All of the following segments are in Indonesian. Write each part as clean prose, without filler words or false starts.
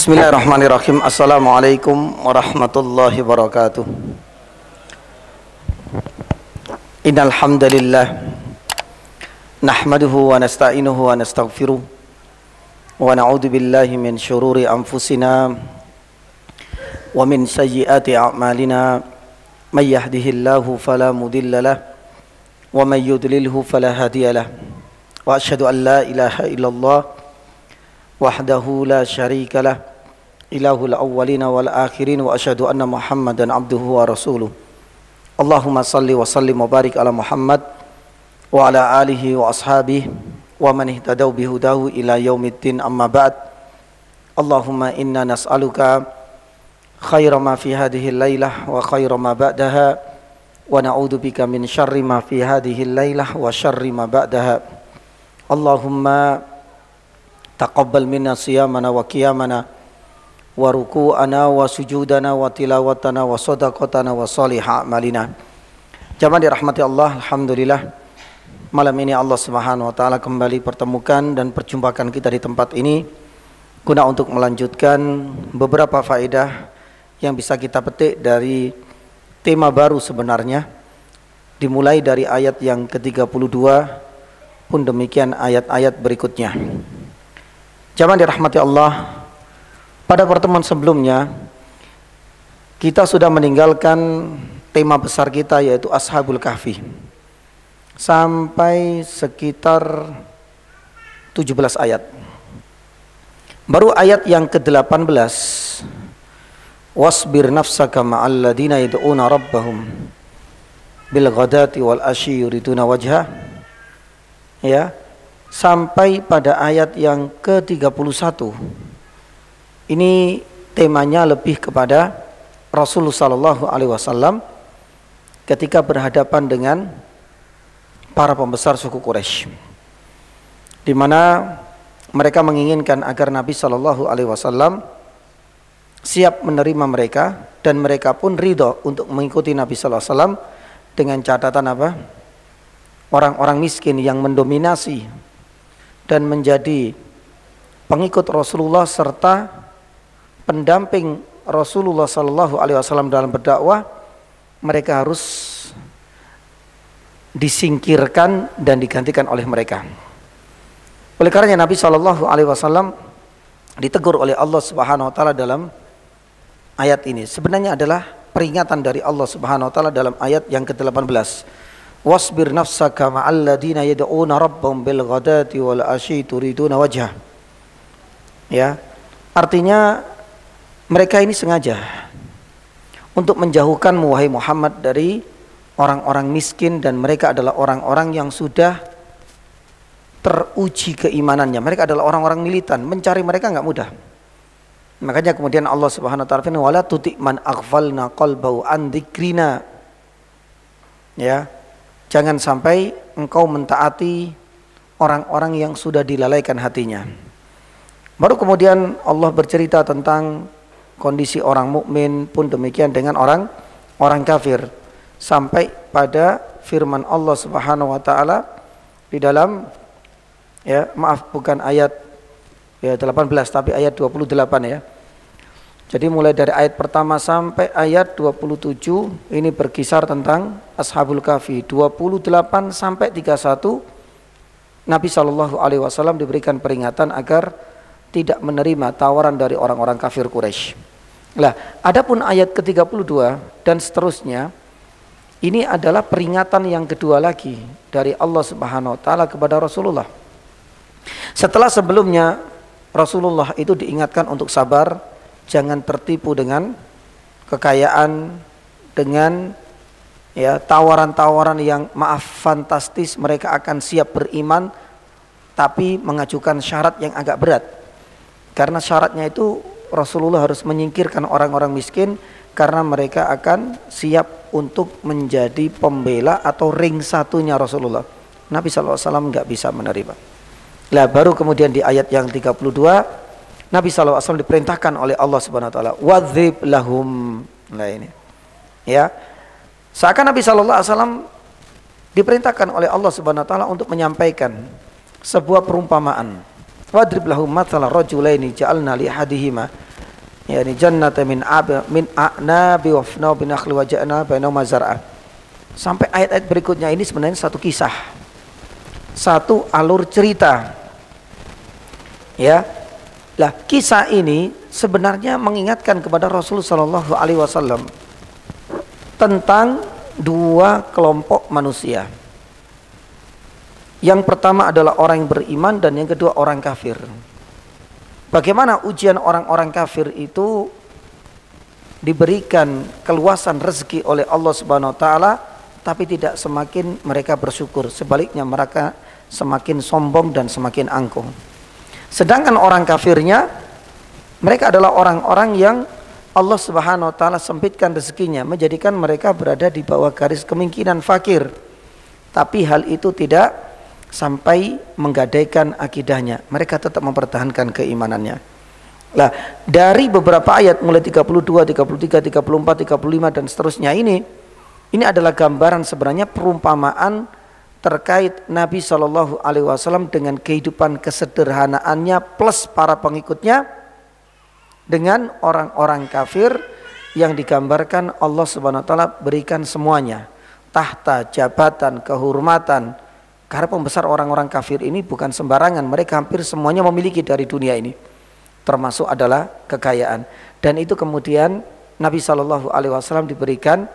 Bismillahirrahmanirrahim. Assalamualaikum warahmatullahi wabarakatuh. Innal hamdalillah nahmaduhu wa nasta'inuhu wa nastaghfiruh wa na'udzu billahi min syururi anfusina wa min sayyiati a'malina. May yahdihillahu fala mudilla lahu wa may yudlilhu fala hadiya lahu. Wa asyhadu an la ilaha illallah wahdahu la syarika lah ilahul awwalina wal akhirin wa asyhadu anna Muhammadan abduhu wa rasuluh. Allahumma salli wa sallim wa barik ala Muhammad wa ala alihi wa ashabihi wa man ihtadaw bihudahu ila yaumiddin, amma ba'd. Allahumma inna nas'aluka khaira ma fi hadhihi al-lailah wa khaira ma ba'daha wa na'udzu bika min syarri ma fi hadhihi al-lailah wa syarri ma ba'daha. Allahumma taqabbal minna siyamana wa qiyamana wa ruku'ana wa sujudana wa tilawatana wa sadaqatana wa salihah amalina. Jamaah dirahmati Allah, alhamdulillah malam ini Allah Subhanahu wa taala kembali pertemukan dan perjumpakan kita di tempat ini guna untuk melanjutkan beberapa faedah yang bisa kita petik dari tema baru sebenarnya, dimulai dari ayat yang ke-32 pun demikian ayat-ayat berikutnya. Jamaah dirahmati Allah, pada pertemuan sebelumnya kita sudah meninggalkan tema besar kita yaitu Ashabul Kahfi sampai sekitar 17 ayat. Baru ayat yang ke-18, wasbir nafsaka ma'al ladina yad'una rabbahum bil ghadati wal asyi yuriduna wajha, ya, sampai pada ayat yang ke-31. Ini temanya lebih kepada Rasulullah sallallahu alaihi wasallam ketika berhadapan dengan para pembesar suku Quraisy, di mana mereka menginginkan agar Nabi sallallahu alaihi wasallam siap menerima mereka dan mereka pun ridho untuk mengikuti Nabi sallallahu alaihi wasallam, dengan catatan apa? Orang-orang miskin yang mendominasi dan menjadi pengikut Rasulullah serta pendamping Rasulullah sallallahu alaihi wasallam dalam berdakwah, mereka harus disingkirkan dan digantikan oleh mereka. Oleh karenanya Nabi sallallahu alaihi wasallam ditegur oleh Allah Subhanahu wa taala dalam ayat ini. Sebenarnya adalah peringatan dari Allah Subhanahu wa taala dalam ayat yang ke-18. Wasbir nafsaka ma'al ladina yad'una rabbahum bil ghadati wal asyi turiduna wajha. Ya, artinya mereka ini sengaja untuk menjauhkanmu wahai Muhammad dari orang-orang miskin, dan mereka adalah orang-orang yang sudah teruji keimanannya. Mereka adalah orang-orang militan, mencari mereka enggak mudah. Makanya kemudian Allah Subhanahu wa taala firman, wala tuti man aghfalna qalbahu an dzikrina. Ya, jangan sampai engkau mentaati orang-orang yang sudah dilalaikan hatinya. Baru kemudian Allah bercerita tentang kondisi orang mukmin pun demikian dengan orang kafir, sampai pada firman Allah Subhanahu wa taala di dalam, ya, maaf bukan ayat ya 18 tapi ayat 28 ya. Jadi mulai dari ayat pertama sampai ayat 27 ini berkisar tentang Ashabul Kahfi. 28 sampai 31 Nabi sallallahu alaihi wasallam diberikan peringatan agar tidak menerima tawaran dari orang-orang kafir Quraisy. Lah, adapun ayat ke-32 dan seterusnya ini adalah peringatan yang kedua lagi dari Allah Subhanahu wa taala kepada Rasulullah. Setelah sebelumnya Rasulullah itu diingatkan untuk sabar, jangan tertipu dengan kekayaan, dengan ya tawaran-tawaran yang maaf fantastis. Mereka akan siap beriman tapi mengajukan syarat yang agak berat. Karena syaratnya itu Rasulullah harus menyingkirkan orang-orang miskin, karena mereka akan siap untuk menjadi pembela atau ring satunya Rasulullah. Nabi SAW nggak bisa menerima. Lah, baru kemudian di ayat yang 32 Nabi SAW diperintahkan oleh Allah Subhanahu wa taala, wadzib lahum. Nah ini, ya, seakan Nabi SAW diperintahkan oleh Allah Subhanahu wa taala untuk menyampaikan sebuah perumpamaan. Wadrib lahum mathala rajulaini ja'alna li ahadihima Yani jannata min a'nabi wa fna bin akhli wa ja'na bainahuma zar'a. Sampai ayat-ayat berikutnya ini sebenarnya satu kisah, satu alur cerita. Ya. Lah, kisah ini sebenarnya mengingatkan kepada Rasulullah sallallahu alaihi wasallam tentang dua kelompok manusia. Yang pertama adalah orang yang beriman dan yang kedua orang kafir. Bagaimana ujian orang-orang kafir itu diberikan keluasan rezeki oleh Allah Subhanahu wa taala, tapi tidak semakin mereka bersyukur, sebaliknya mereka semakin sombong dan semakin angkuh. Sedangkan orang kafirnya, mereka adalah orang-orang yang Allah Subhanahu wa taala sempitkan rezekinya, menjadikan mereka berada di bawah garis kemiskinan fakir. Tapi hal itu tidak sampai menggadaikan akidahnya. Mereka tetap mempertahankan keimanannya. Lah, dari beberapa ayat mulai 32, 33, 34, 35 dan seterusnya ini adalah gambaran sebenarnya perumpamaan terkait Nabi Shallallahu alaihi wasallam dengan kehidupan kesederhanaannya plus para pengikutnya dengan orang-orang kafir yang digambarkan Allah Subhanahu wa taala berikan semuanya, tahta, jabatan, kehormatan. Karena pembesar orang-orang kafir ini bukan sembarangan, mereka hampir semuanya memiliki dari dunia ini, termasuk adalah kekayaan. Dan itu kemudian Nabi Shallallahu alaihi wasallam diberikan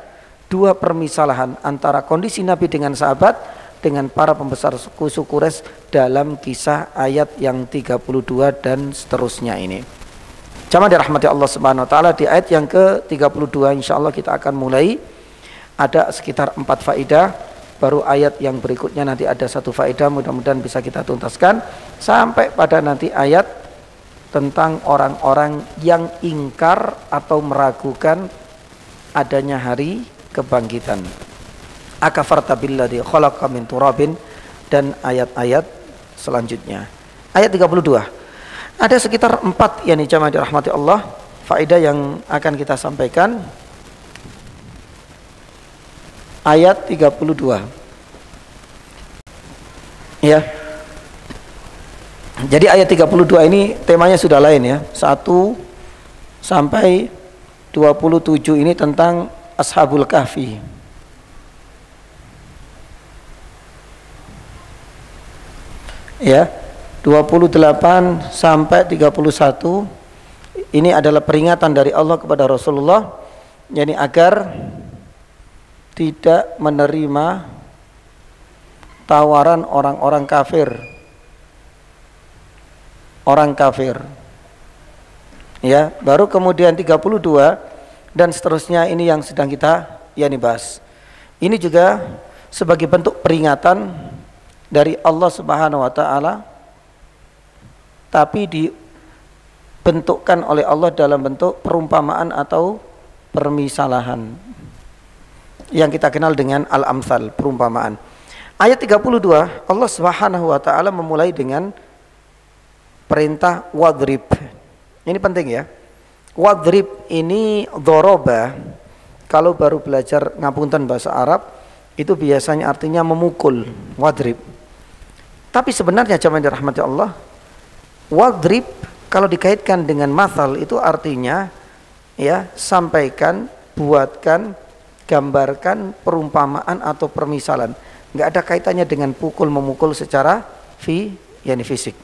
dua permisalahan antara kondisi Nabi dengan sahabat dengan para pembesar suku Quraisy dalam kisah ayat yang 32 dan seterusnya ini. Jamaah dirahmati Allah Subhanahu wa taala, di ayat yang ke-32 insyaallah kita akan mulai, ada sekitar 4 faedah. Baru ayat yang berikutnya nanti ada 1 faedah, mudah-mudahan bisa kita tuntaskan sampai pada nanti ayat tentang orang-orang yang ingkar atau meragukan adanya hari kebangkitan. Akafarta billadzi khalaqa min turabin dan ayat-ayat selanjutnya. Ayat 32. Ada sekitar 4 yang jamaah dirahmati Allah faedah yang akan kita sampaikan. Ayat 32. Ya. Jadi ayat 32 ini temanya sudah lain ya. 1 sampai 27 ini tentang Ashabul Kahfi. Ya. 28 sampai 31 ini adalah peringatan dari Allah kepada Rasulullah, yakni agar tidak menerima tawaran orang-orang kafir. Orang kafir. Ya, baru kemudian 32 dan seterusnya ini yang sedang kita bahas. Ini juga sebagai bentuk peringatan dari Allah Subhanahu wa taala, tapi dibentukkan oleh Allah dalam bentuk perumpamaan atau permisalahan yang kita kenal dengan al-amsal, perumpamaan. Ayat 32 Allah Subhanahu wa taala memulai dengan perintah wadrib. Ini penting ya. Wadrib ini dhoroba, kalau baru belajar ngapunten bahasa Arab itu biasanya artinya memukul, wadrib. Tapi sebenarnya jamaah dirahmati Allah, wadrib kalau dikaitkan dengan mathal itu artinya ya, sampaikan, buatkan, gambarkan perumpamaan atau permisalan. Nggak ada kaitannya dengan pukul memukul secara fisik.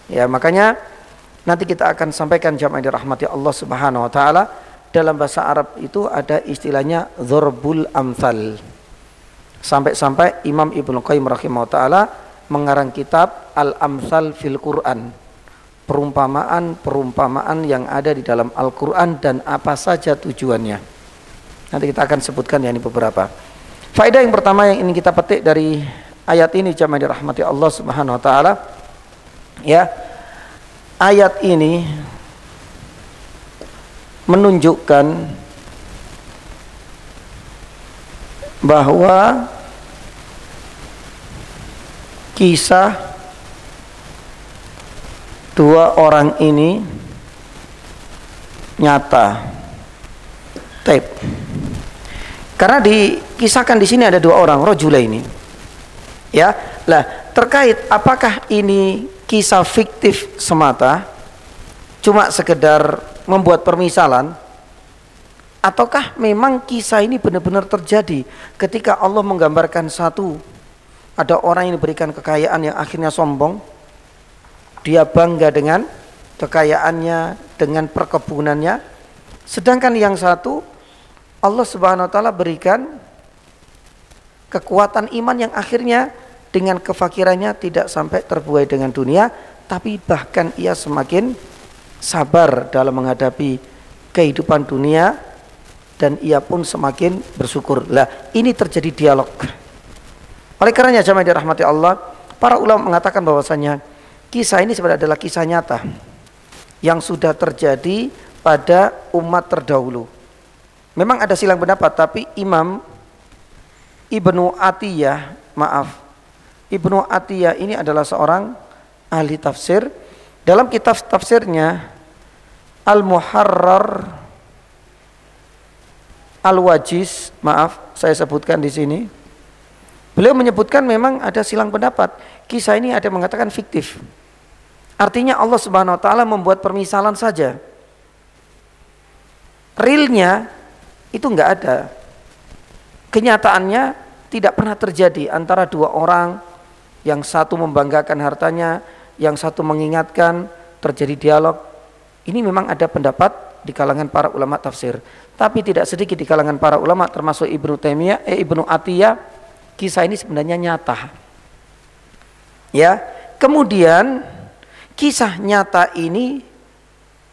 Ya, makanya nanti kita akan sampaikan jamaah dirahmati Allah Subhanahu wa taala, dalam bahasa Arab itu ada istilahnya dzarbul amsal. Sampai-sampai Imam Ibnu Qayyim rahimahullah taala mengarang kitab Al-Amsal fil Quran. Perumpamaan yang ada di dalam Al-Quran dan apa saja tujuannya. Nanti kita akan sebutkan ya ini beberapa. Faedah yang pertama yang ingin kita petik dari ayat ini jamaah dirahmati Allah Subhanahu wa taala. Ya. Ayat ini menunjukkan bahwa kisah dua orang ini nyata, tape. Karena dikisahkan di sini ada dua orang, rajulaini. Ya, lah terkait apakah ini kisah fiktif semata, cuma sekedar membuat permisalan, ataukah memang kisah ini benar-benar terjadi ketika Allah menggambarkan satu, ada orang yang diberikan kekayaan yang akhirnya sombong, dia bangga dengan kekayaannya, dengan perkebunannya, sedangkan yang satu Allah Subhanahu wa taala berikan kekuatan iman yang akhirnya dengan kefakirannya tidak sampai terbuai dengan dunia, tapi bahkan ia semakin sabar dalam menghadapi kehidupan dunia dan ia pun semakin bersyukur. Lah, ini terjadi dialog. Oleh karenanya jemaah dirahmati Allah, para ulama mengatakan bahwasanya kisah ini sebenarnya adalah kisah nyata yang sudah terjadi pada umat terdahulu. Memang ada silang pendapat, tapi Imam Ibnu Atiyah, Ibnu Atiyah ini adalah seorang ahli tafsir. Dalam kitab tafsirnya Al-Muharrar Al-Wajiz, saya sebutkan di sini. Beliau menyebutkan memang ada silang pendapat. Kisah ini ada yang mengatakan fiktif. Artinya Allah Subhanahu wa taala membuat permisalan saja. Realnya itu enggak ada. Kenyataannya tidak pernah terjadi antara dua orang, yang satu membanggakan hartanya, yang satu mengingatkan, terjadi dialog. Ini memang ada pendapat di kalangan para ulama tafsir, tapi tidak sedikit di kalangan para ulama termasuk Ibnu Atiyah, kisah ini sebenarnya nyata. Ya, kemudian kisah nyata ini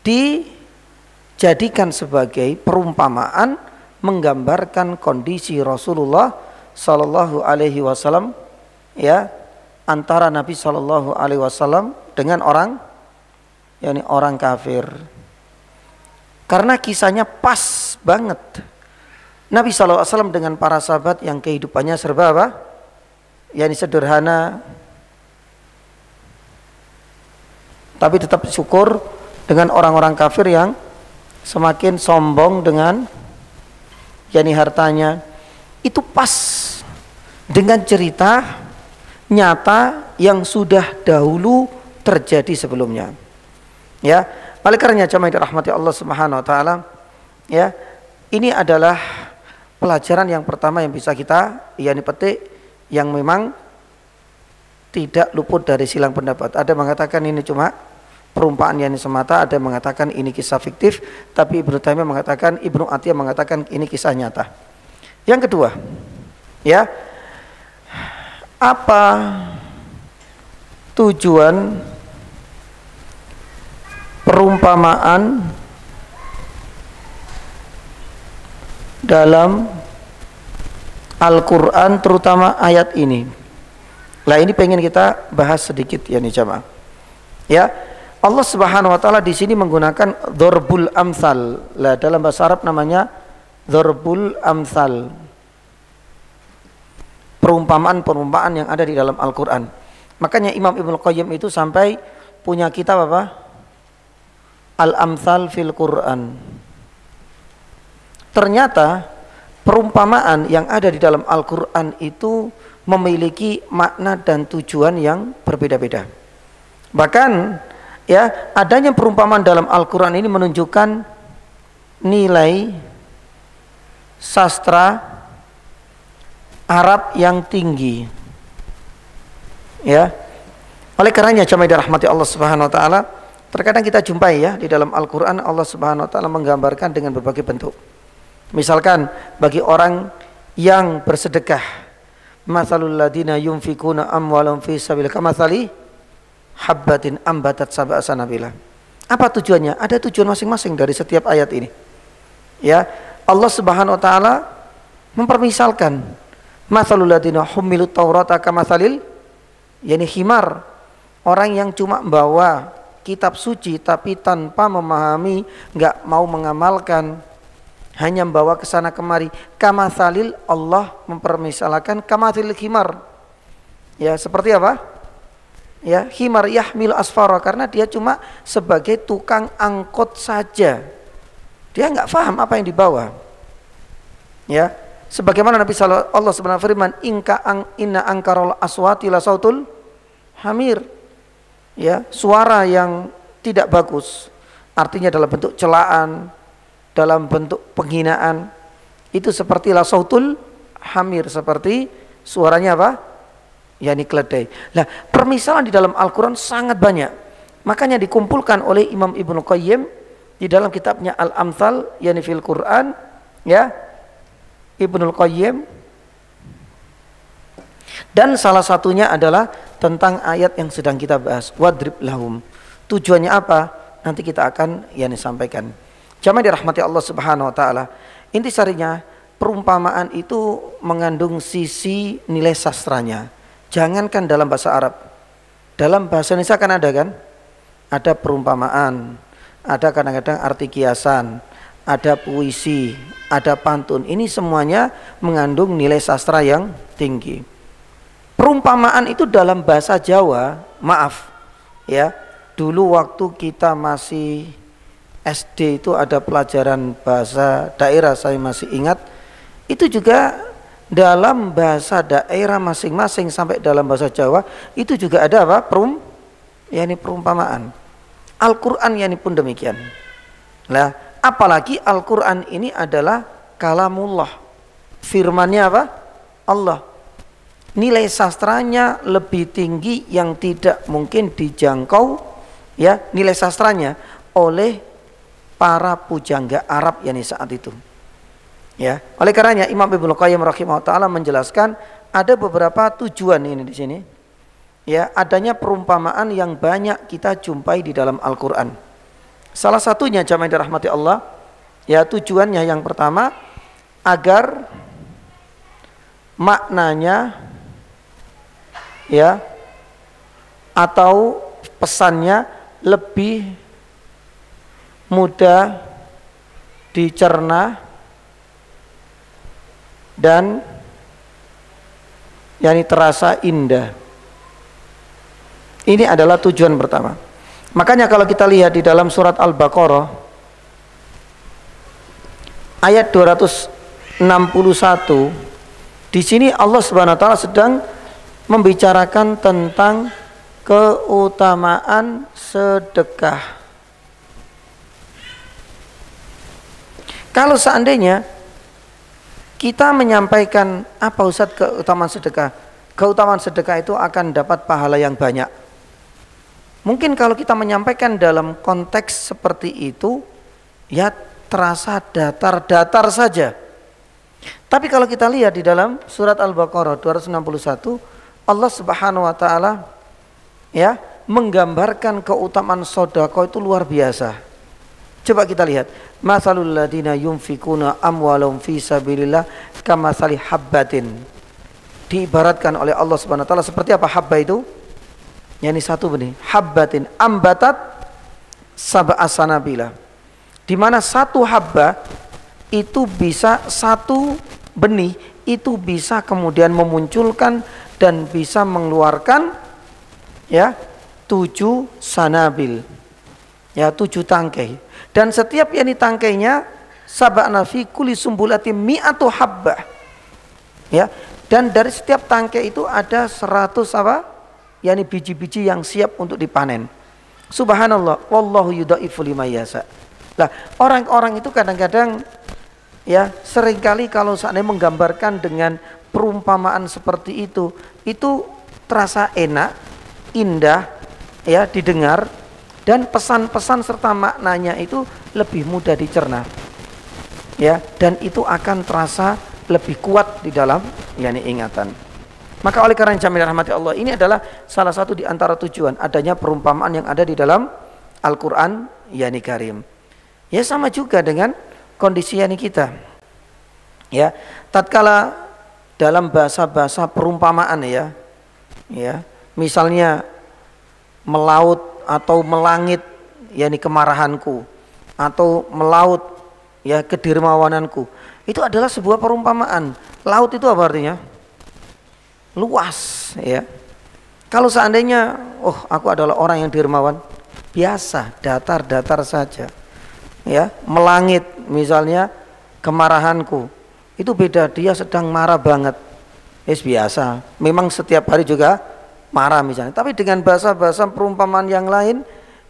dijadikan sebagai perumpamaan menggambarkan kondisi Rasulullah Sallallahu Alaihi Wasallam, ya, antara Nabi Sallallahu Alaihi Wasallam dengan orang kafir. Karena kisahnya pas banget. Nabi SAW dengan para sahabat yang kehidupannya serba apa? Yani sederhana, tapi tetap syukur, dengan orang-orang kafir yang semakin sombong dengan yani hartanya. Itu pas dengan cerita nyata yang sudah dahulu terjadi sebelumnya. Ya, oleh karenanya jemaah dirahmati Allah Subhanahu wa taala, ya, ini adalah pelajaran yang pertama yang bisa kita petik, yang memang tidak luput dari silang pendapat. Ada yang mengatakan ini cuma perumpamaan yang semata, ada yang mengatakan ini kisah fiktif, tapi Ibnu Atiyah mengatakan ini kisah nyata. Yang kedua, ya, apa tujuan perumpamaan dalam Al-Quran, terutama ayat ini? Lah, ini pengen kita bahas sedikit ya nih jamaah. Ya, Allah Subhanahu wa taala di sini menggunakan dzarbul amsal. Lah, dalam bahasa Arab namanya dzarbul amsal. Perumpamaan-perumpamaan yang ada di dalam Al-Quran. Makanya Imam Ibnu Qayyim itu sampai punya kitab apa? Al-Amsal fil Quran. Ternyata perumpamaan yang ada di dalam Al-Quran itu memiliki makna dan tujuan yang berbeda-beda. Bahkan ya, adanya perumpamaan dalam Al-Quran ini menunjukkan nilai sastra Arab yang tinggi. Ya, oleh karenanya jemaah dirahmati Allah Subhanahu wa taala, terkadang kita jumpai ya di dalam Al-Quran Allah Subhanahu wa taala menggambarkan dengan berbagai bentuk. Misalkan bagi orang yang bersedekah, matsalul ladina yunfikuna amwalahum fi sabilillah kamatsali habbatin ambatat sab'a sanabila. Apa tujuannya? Ada tujuan masing-masing dari setiap ayat ini. Ya, Allah Subhanahu wa taala mempermisalkan matsalul ladina humilut taurata kamatsalil, yani himar, orang yang cuma membawa kitab suci tapi tanpa memahami, enggak mau mengamalkan, hanya membawa ke sana kemari. Kamatsalil, Allah mempermisalkan kamatsalil himar. Ya, seperti apa? Ya, himar yahmil asfara, karena dia cuma sebagai tukang angkut saja. Dia enggak paham apa yang dibawa. Ya, sebagaimana Nabi Allah sebenarnya firman, inna angkarul aswati la sautul hamir. Ya, suara yang tidak bagus, artinya dalam bentuk celaan, dalam bentuk penghinaan, itu sepertilah sautul hamir, seperti suaranya apa? Yani keledai. Nah, permisalan di dalam Al-Quran sangat banyak. Makanya dikumpulkan oleh Imam Ibnu Qayyim di dalam kitabnya Al-Amthal, yani fil Quran, ya, Ibnu Qayyim. Dan salah satunya adalah tentang ayat yang sedang kita bahas, wadrib lahum. Tujuannya apa? Nanti kita akan yani sampaikan. Jamaah dirahmati Allah Subhanahu wa taala. Intisarinya, perumpamaan itu mengandung sisi nilai sastranya. Jangankan dalam bahasa Arab, dalam bahasa Indonesia kan ada kan? Ada perumpamaan, ada kadang-kadang arti kiasan, ada puisi, ada pantun. Ini semuanya mengandung nilai sastra yang tinggi. Perumpamaan itu dalam bahasa Jawa, maaf ya, dulu waktu kita masih SD itu ada pelajaran bahasa daerah, saya masih ingat. Itu juga dalam bahasa daerah masing-masing sampai dalam bahasa Jawa itu juga ada apa? Yani perumpamaan. Al-Quran yani pun demikian. Nah, apalagi Al-Quran ini adalah kalamullah, firmannya apa? Allah. Nilai sastranya lebih tinggi yang tidak mungkin dijangkau, ya, nilai sastranya oleh para pujangga Arab yani saat itu. Ya, oleh karenanya Imam Ibnu Qayyim rahimahullah taala menjelaskan ada beberapa tujuan ini di sini. Ya, adanya perumpamaan yang banyak kita jumpai di dalam Al-Qur'an. Salah satunya jamaah dirahmati Allah, ya, tujuannya yang pertama agar maknanya, ya, atau pesannya lebih mudah dicerna dan yani terasa indah. Ini adalah tujuan pertama. Makanya kalau kita lihat di dalam surat Al-Baqarah ayat 261, di sini Allah Subhanahu wa taala sedang membicarakan tentang keutamaan sedekah. Kalau seandainya kita menyampaikan apa Ustadz keutamaan sedekah? Keutamaan sedekah itu akan dapat pahala yang banyak. Mungkin kalau kita menyampaikan dalam konteks seperti itu, ya terasa datar-datar saja. Tapi kalau kita lihat di dalam surat Al-Baqarah 261, Allah Subhanahu wa taala ya menggambarkan keutamaan sedekah itu luar biasa. Coba kita lihat, masalul ladina yunfikuna amwalahum fi sabilillah kamathali habbatin. Diibaratkan oleh Allah Subhanahu wa taala seperti apa habba itu? Yani satu benih, habbatin ambatat sab'a sanabila. Di mana satu habba itu bisa, satu benih itu bisa kemudian memunculkan dan bisa mengeluarkan ya 7 sanabil. Ya 7 tangkai. Dan setiap yani tangkainya sab'ana fi kulli sumbulatin mi'atu habbah. Ya, dan dari setiap tangkai itu ada 100 apa? Yani biji-biji yang siap untuk dipanen. Subhanallah, wallahu yudhaifu liman yasha. Lah, orang-orang itu kadang-kadang ya seringkali kalau seandainya menggambarkan dengan perumpamaan seperti itu terasa enak, indah ya didengar, dan pesan-pesan serta maknanya itu lebih mudah dicerna. Ya, dan itu akan terasa lebih kuat di dalam yani ingatan. Maka oleh karena jamilah rahmati Allah, ini adalah salah satu di antara tujuan adanya perumpamaan yang ada di dalam Al-Quran yani Karim. Ya sama juga dengan kondisi yani kita. Ya, tatkala dalam bahasa-bahasa perumpamaan ya, misalnya melaut atau melangit yani kemarahanku, atau melaut ya kedermawananku, itu adalah sebuah perumpamaan. Laut itu apa artinya? Luas ya. Kalau seandainya aku adalah orang yang dermawan, biasa datar-datar saja ya. Melangit misalnya kemarahanku, itu beda, dia sedang marah banget, biasa, memang setiap hari juga marah misalnya. Tapi dengan bahasa-bahasa perumpamaan yang lain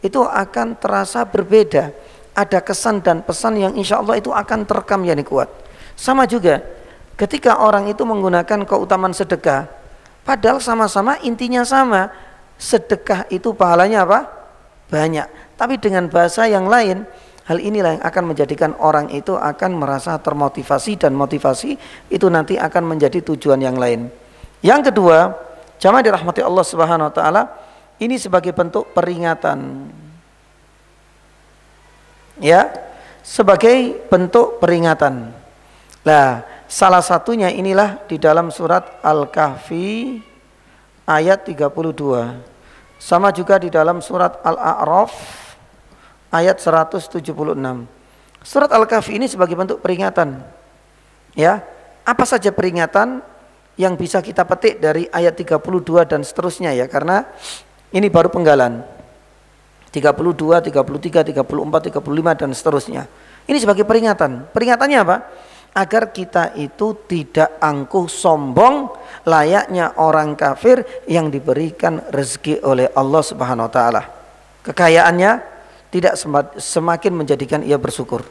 itu akan terasa berbeda. Ada kesan dan pesan yang insya Allah itu akan terekam yang kuat. Sama juga ketika orang itu menggunakan keutamaan sedekah, padahal sama-sama intinya sama, sedekah itu pahalanya apa? Banyak. Tapi dengan bahasa yang lain, hal inilah yang akan menjadikan orang itu akan merasa termotivasi, dan motivasi itu nanti akan menjadi tujuan yang lain. Yang kedua, jamaah dirahmati Allah Subhanahu wa taala, ini sebagai bentuk peringatan. Ya, sebagai bentuk peringatan. Nah, salah satunya inilah di dalam surat Al-Kahfi ayat 32. Sama juga di dalam surat Al-A'raf ayat 176. Surat Al-Kahfi ini sebagai bentuk peringatan. Ya, apa saja peringatan yang bisa kita petik dari ayat 32 dan seterusnya ya, karena ini baru penggalan. 32, 33, 34, 35 dan seterusnya. Ini sebagai peringatan. Peringatannya apa? Agar kita itu tidak angkuh sombong layaknya orang kafir yang diberikan rezeki oleh Allah Subhanahu wa taala. Kekayaannya tidak semakin menjadikan ia bersyukur.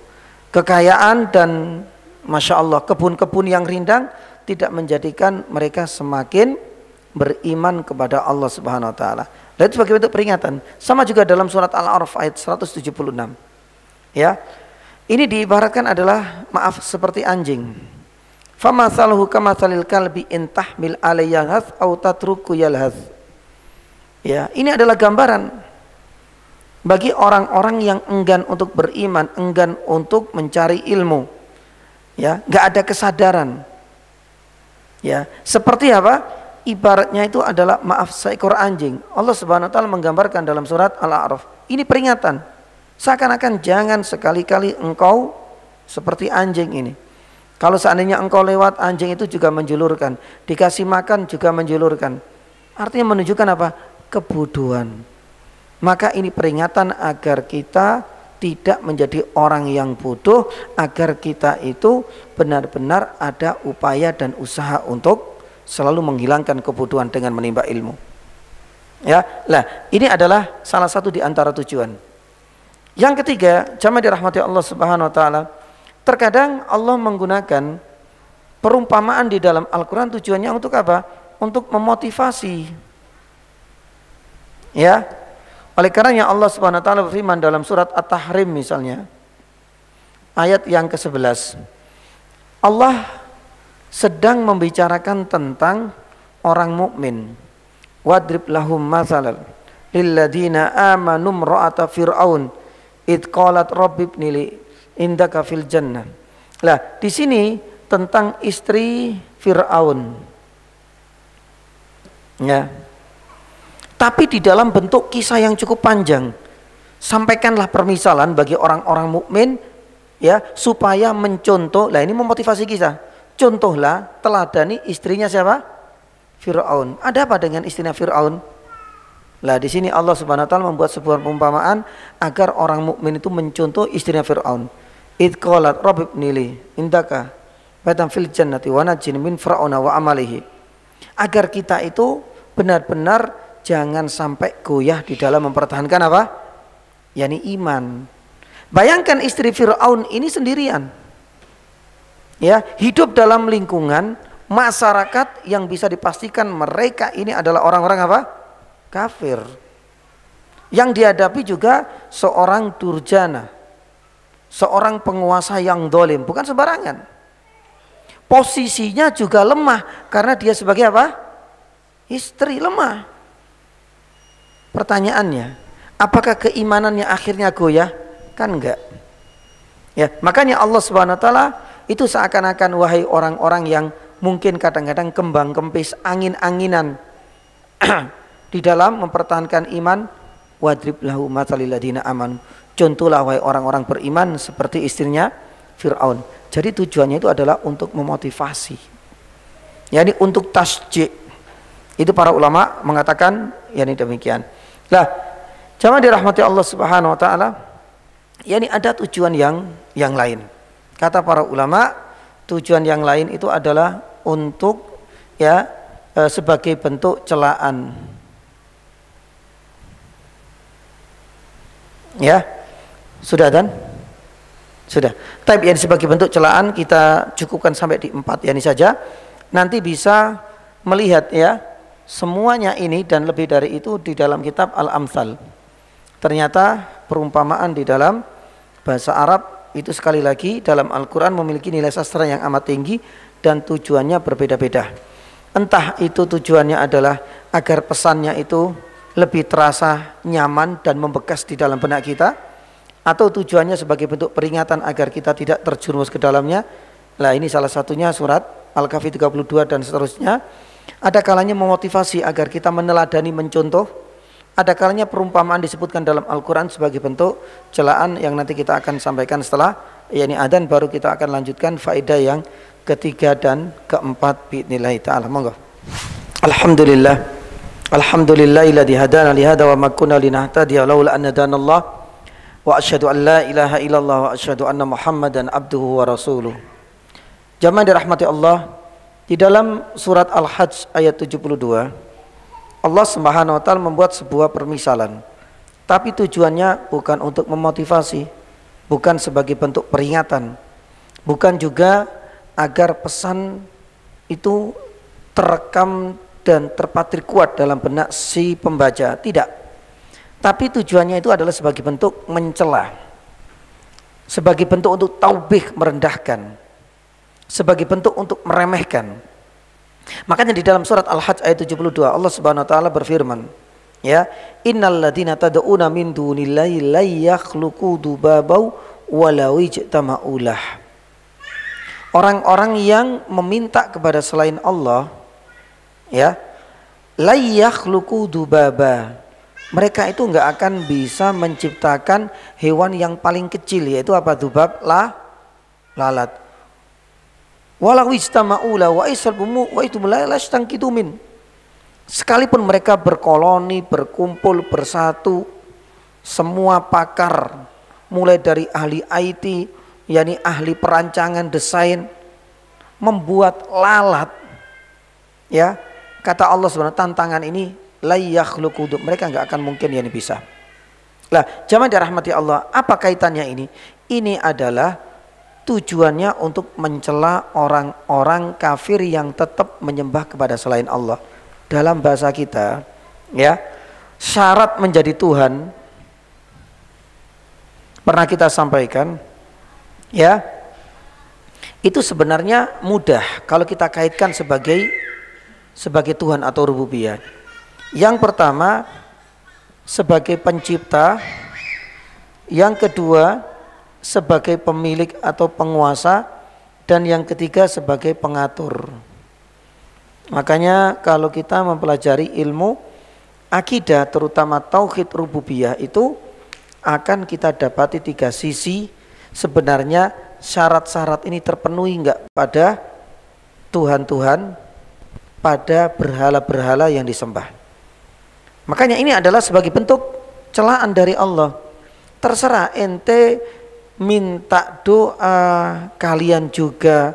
Kekayaan dan Masya Allah kebun-kebun yang rindang tidak menjadikan mereka semakin beriman kepada Allah Subhanahu wa taala. Dan itu sebagai bentuk peringatan. Sama juga dalam surat Al-A'raf ayat 176. Ya. Ini diibaratkan adalah maaf seperti anjing. Famathaluhu kamathalil kalbi in tahmil alayhi yalhath aw tatruku yalhath. Ya, ini adalah gambaran bagi orang-orang yang enggan untuk beriman, enggan untuk mencari ilmu. Ya, enggak ada kesadaran. Ya, seperti apa? Ibaratnya itu adalah maaf seekor anjing. Allah Subhanahu wa taala menggambarkan dalam surat Al-A'raf. Ini peringatan. Seakan-akan jangan sekali-kali engkau seperti anjing ini. Kalau seandainya engkau lewat, anjing itu juga menjulurkan, dikasih makan juga menjulurkan. Artinya menunjukkan apa? Kebodohan. Maka ini peringatan agar kita tidak menjadi orang yang bodoh, agar kita itu benar-benar ada upaya dan usaha untuk selalu menghilangkan kebodohan dengan menimba ilmu. Ya, lah ini adalah salah satu di antara tujuan. Yang ketiga, jamaah dirahmati Allah Subhanahu wa taala, terkadang Allah menggunakan perumpamaan di dalam Al-Qur'an tujuannya untuk apa? Untuk memotivasi. Ya. Oleh karenanya Allah Subhanahu wa taala berfirman dalam surat At-Tahrim misalnya, ayat yang ke-11. Allah sedang membicarakan tentang orang mukmin. Wadrib lahum mathalan lilladzina amanu imra'ata fir'aun id qalat rabbi ibnili indaka fil jannah. Lah, di sini tentang istri Fir'aun. Ya. Tapi di dalam bentuk kisah yang cukup panjang. Sampaikanlah permisalan bagi orang-orang mukmin ya, supaya mencontoh. Lah ini memotivasi kita. Contohlah, teladani istrinya siapa? Fir'aun. Ada apa dengan istrinya Fir'aun? Lah di sini Allah Subhanahu wa taala membuat sebuah perumpamaan agar orang mukmin itu mencontoh istrinya Fir'aun. Id qalat rabbi ibnili indaka baitan fil jannati wa najjini min fir'auna wa amalihi. Agar kita itu benar-benar jangan sampai goyah di dalam mempertahankan apa? Yani iman. Bayangkan istri Fir'aun ini sendirian. Ya, hidup dalam lingkungan masyarakat yang bisa dipastikan mereka ini adalah orang-orang apa? Kafir. Yang dihadapi juga seorang durjana, seorang penguasa yang dolim, bukan sembarangan. Posisinya juga lemah karena dia sebagai apa? Istri lemah. Pertanyaannya, apakah keimanannya akhirnya goyah? Kan enggak. Ya, makanya Allah Subhanahu wa taala itu seakan-akan wahai orang-orang yang mungkin kadang-kadang kembang kempis, angin-anginan di dalam mempertahankan iman, wadrib lahu mathalil ladzina amanu. Contohlah wahai orang-orang beriman seperti istrinya Fir'aun. Jadi tujuannya itu adalah untuk memotivasi. Yani untuk tasjid. Itu para ulama mengatakan yani demikian. Lah, jamaah dirahmati Allah Subhanahu wa taala, yani ada tujuan yang lain. Kata para ulama, tujuan yang lain itu adalah untuk ya sebagai bentuk celaan. Ya, sudah dan sudah. Type yang sebagai bentuk celaan kita cukupkan sampai di 4 ya, ini saja. Nanti bisa melihat ya semuanya ini dan lebih dari itu di dalam kitab Al-Amthal. Ternyata perumpamaan di dalam bahasa Arab itu sekali lagi dalam Al-Quran memiliki nilai sastra yang amat tinggi dan tujuannya berbeda-beda. Entah itu tujuannya adalah agar pesannya itu lebih terasa nyaman dan membekas di dalam benak kita, atau tujuannya sebagai bentuk peringatan agar kita tidak terjerumus ke dalamnya. Nah, ini salah satunya surat Al-Kahfi 32 dan seterusnya. Ada kalanya memotivasi agar kita meneladani, mencontoh. Ada kalanya perumpamaan disebutkan dalam Al-Quran sebagai bentuk celaan yang nanti kita akan sampaikan setelah yakni adzan, baru kita akan lanjutkan faedah yang ketiga dan keempat biidznillah ta'ala. Monggo. Alhamdulillah. Alhamdulillahilladzi hadana li hada wa ma kunna linahtadiya laula an hadanallah wa asyhadu an la ilaha illallah wa asyhadu anna Muhammadan abduhu wa rasuluh. Jamaah dirahmati Allah, di dalam surat Al-Hajj ayat 72 Allah Subhanahu wa taala membuat sebuah permisalan. Tapi tujuannya bukan untuk memotivasi, bukan sebagai bentuk peringatan, bukan juga agar pesan itu terekam dan terpatri kuat dalam benak si pembaca, tidak. Tapi tujuannya itu adalah sebagai bentuk mencela, sebagai bentuk untuk taubih, merendahkan, sebagai bentuk untuk meremehkan. Makanya di dalam surat Al-Hajj ayat 72 Allah Subhanahu wa taala berfirman, ya, innal ladzina tad'una min dunillahi la yakhluqu dzubabau walau ijtama'ulah. Orang-orang yang meminta kepada selain Allah, ya, la yakhluqu dzubaba, mereka itu enggak akan bisa menciptakan hewan yang paling kecil, yaitu apa? Dzubab, lalat. Walau istama'ula wa israbumu wa itum la yastangkitu min. Sekalipun mereka berkoloni, berkumpul, bersatu, semua pakar, mulai dari ahli IT, yakni ahli perancangan, desain, membuat lalat, ya, kata Allah Subhanahu, tantangan ini la yakhluqu, mereka enggak akan mungkin yakni bisa. Lah, jamaah dirahmati Allah, apa kaitannya ini? Ini adalah tujuannya untuk mencela orang-orang kafir yang tetap menyembah kepada selain Allah. Dalam bahasa kita, ya, syarat menjadi Tuhan pernah kita sampaikan, ya, itu sebenarnya mudah kalau kita kaitkan sebagai Tuhan atau rububiyah. Yang pertama sebagai pencipta, yang kedua sebagai pemilik atau penguasa, dan yang ketiga sebagai pengatur. Makanya kalau kita mempelajari ilmu akidah, terutama tauhid rububiyah, itu akan kita dapati 3 sisi. Sebenarnya syarat-syarat ini terpenuhi enggak pada Tuhan-Tuhan, pada berhala-berhala yang disembah. Makanya ini adalah sebagai bentuk celaan dari Allah. Terserah ente minta doa, kalian juga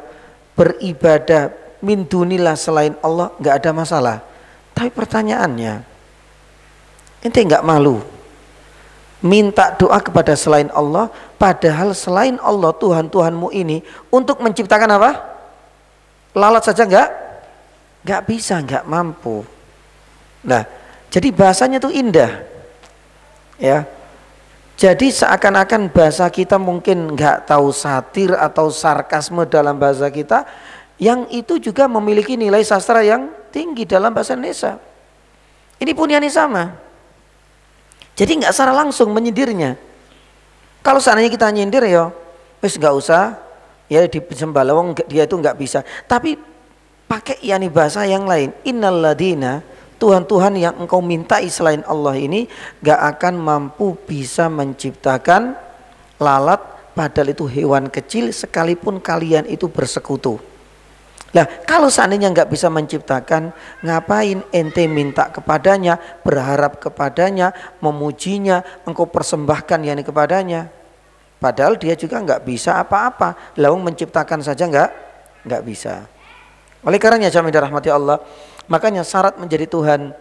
beribadah min dunillah selain Allah, enggak ada masalah. Tapi pertanyaannya, ente enggak malu minta doa kepada selain Allah, padahal selain Allah Tuhan-Tuhanmu ini untuk menciptakan apa? Lalat saja enggak bisa, enggak mampu. Nah, jadi bahasanya itu indah, ya. Jadi seakan-akan bahasa kita mungkin enggak tahu satir atau sarkasme dalam bahasa kita, yang itu juga memiliki nilai sastra yang tinggi dalam bahasa Indonesia. Ini pun yang sama. Jadi enggak secara langsung menyindirnya. Kalau seandainya kita nyindir, ya wis enggak usah, ya disembah, wong dia itu enggak bisa. Tapi pakai yakni bahasa yang lain. Innalladzina, Tuhan-Tuhan yang engkau mintai selain Allah ini gak akan mampu bisa menciptakan lalat, padahal itu hewan kecil, sekalipun kalian itu bersekutu. Lah, kalau seandainya gak bisa menciptakan, ngapain ente minta kepadanya, berharap kepadanya, memujinya, engkau persembahkan yakni kepadanya? Padahal dia juga gak bisa apa-apa. Lawang menciptakan saja gak bisa. Oleh karenanya jamaah rahmati Allah, makanya syarat menjadi Tuhan,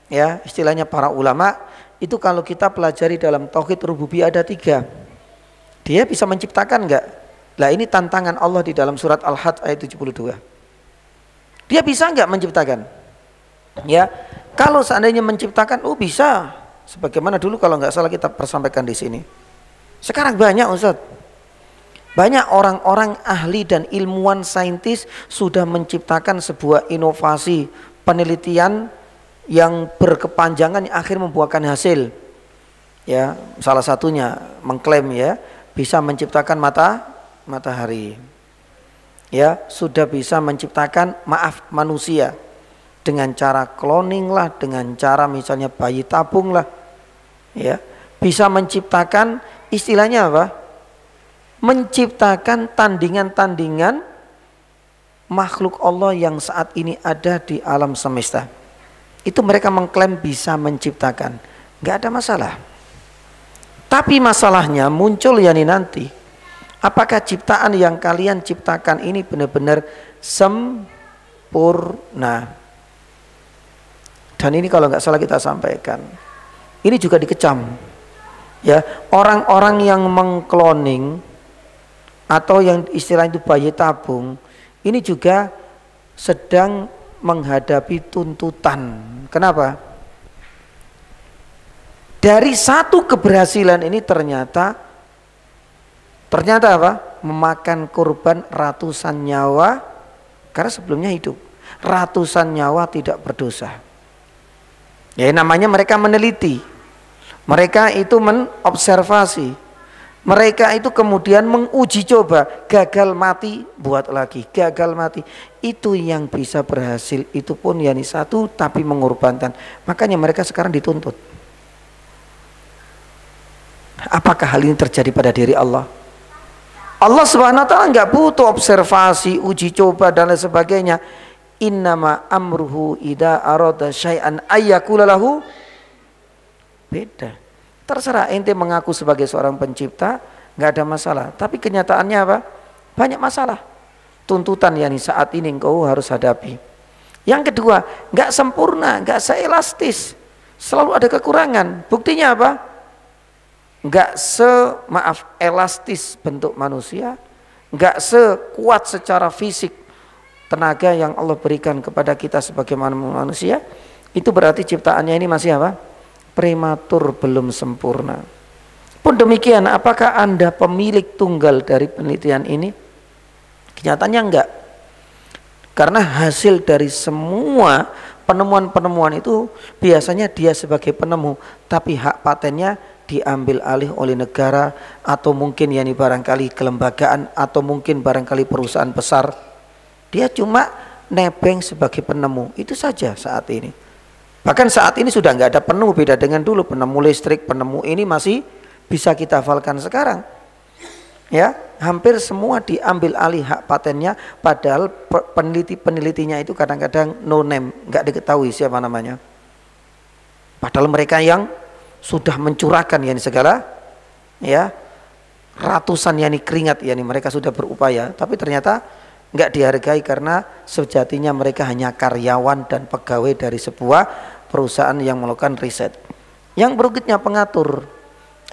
ya, istilahnya para ulama itu kalau kita pelajari dalam tauhid rububiyah ada 3. Dia bisa menciptakan enggak? Lah ini tantangan Allah di dalam surat Al-Hajj ayat 72. Dia bisa enggak menciptakan? Ya, kalau seandainya menciptakan, oh bisa. Sebagaimana dulu kalau enggak salah kita persampaikan di sini. Sekarang banyak Ustaz. Banyak orang-orang ahli dan ilmuwan saintis sudah menciptakan sebuah inovasi penelitian yang berkepanjangan yang akhir membuahkan hasil. Ya, salah satunya mengklaim ya bisa menciptakan matahari. Ya, sudah bisa menciptakan manusia dengan cara cloning lah, dengan cara misalnya bayi tabung lah. Ya, bisa menciptakan istilahnya apa? Menciptakan tandingan-tandingan makhluk Allah yang saat ini ada di alam semesta. Itu mereka mengklaim bisa menciptakan, nggak ada masalah. Tapi masalahnya muncul yani nanti, apakah ciptaan yang kalian ciptakan ini benar-benar sempurna? Dan ini kalau nggak salah kita sampaikan, ini juga dikecam. Ya, orang-orang yang mengkloning atau yang istilah itu bayi tabung, ini juga sedang menghadapi tuntutan. Kenapa? Dari satu keberhasilan ini ternyata apa? Memakan korban ratusan nyawa, karena sebelumnya hidup. Ratusan nyawa tidak berdosa. Ya namanya mereka meneliti. Mereka itu menobservasi. Mereka itu kemudian menguji coba, gagal mati, buat lagi, gagal mati. Itu yang bisa berhasil, itu pun yani satu tapi mengorbankan. Makanya mereka sekarang dituntut. Apakah hal ini terjadi pada diri Allah? Allah Subhanahu wa taala enggak butuh observasi, uji coba dan lain sebagainya. Innama amruhu idza arada syai'an ayyakula lahu. Beda. Terserah ente mengaku sebagai seorang pencipta, nggak ada masalah. Tapi kenyataannya apa? Banyak masalah. Tuntutan yang saat ini engkau harus hadapi. Yang kedua, nggak sempurna, nggak seelastis, selalu ada kekurangan. Buktinya apa? Nggak elastis bentuk manusia, nggak sekuat secara fisik tenaga yang Allah berikan kepada kita sebagai manusia. Itu berarti ciptaannya ini masih apa? Prematur, belum sempurna. Pun demikian, apakah Anda pemilik tunggal dari penelitian ini? Kenyataannya enggak. Karena hasil dari semua penemuan-penemuan itu biasanya dia sebagai penemu, tapi hak patennya diambil alih oleh negara atau mungkin yani barangkali kelembagaan atau mungkin barangkali perusahaan besar. Dia cuma nebeng sebagai penemu, itu saja saat ini. Bahkan saat ini sudah nggak ada penemu, beda dengan dulu. Penemu listrik, penemu ini masih bisa kita hafalkan sekarang. Ya, hampir semua diambil alih hak patennya, padahal peneliti-penelitinya itu kadang-kadang no name, nggak diketahui siapa namanya. Padahal mereka yang sudah mencurahkan yani segala, ya ratusan yani keringat yani mereka sudah berupaya, tapi ternyata nggak dihargai karena sejatinya mereka hanya karyawan dan pegawai dari sebuah perusahaan yang melakukan riset. Yang berikutnya pengatur.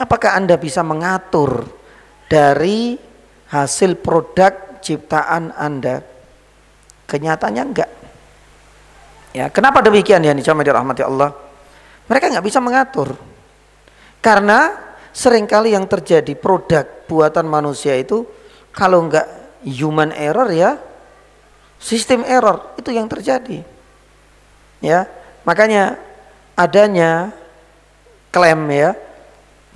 Apakah Anda bisa mengatur dari hasil produk ciptaan Anda? Kenyataannya enggak. Ya, kenapa demikian ya? Jamaah dirahmati Allah. Mereka nggak bisa mengatur. Karena seringkali yang terjadi produk buatan manusia itu kalau enggak human error ya sistem error, itu yang terjadi. Ya, makanya adanya klaim ya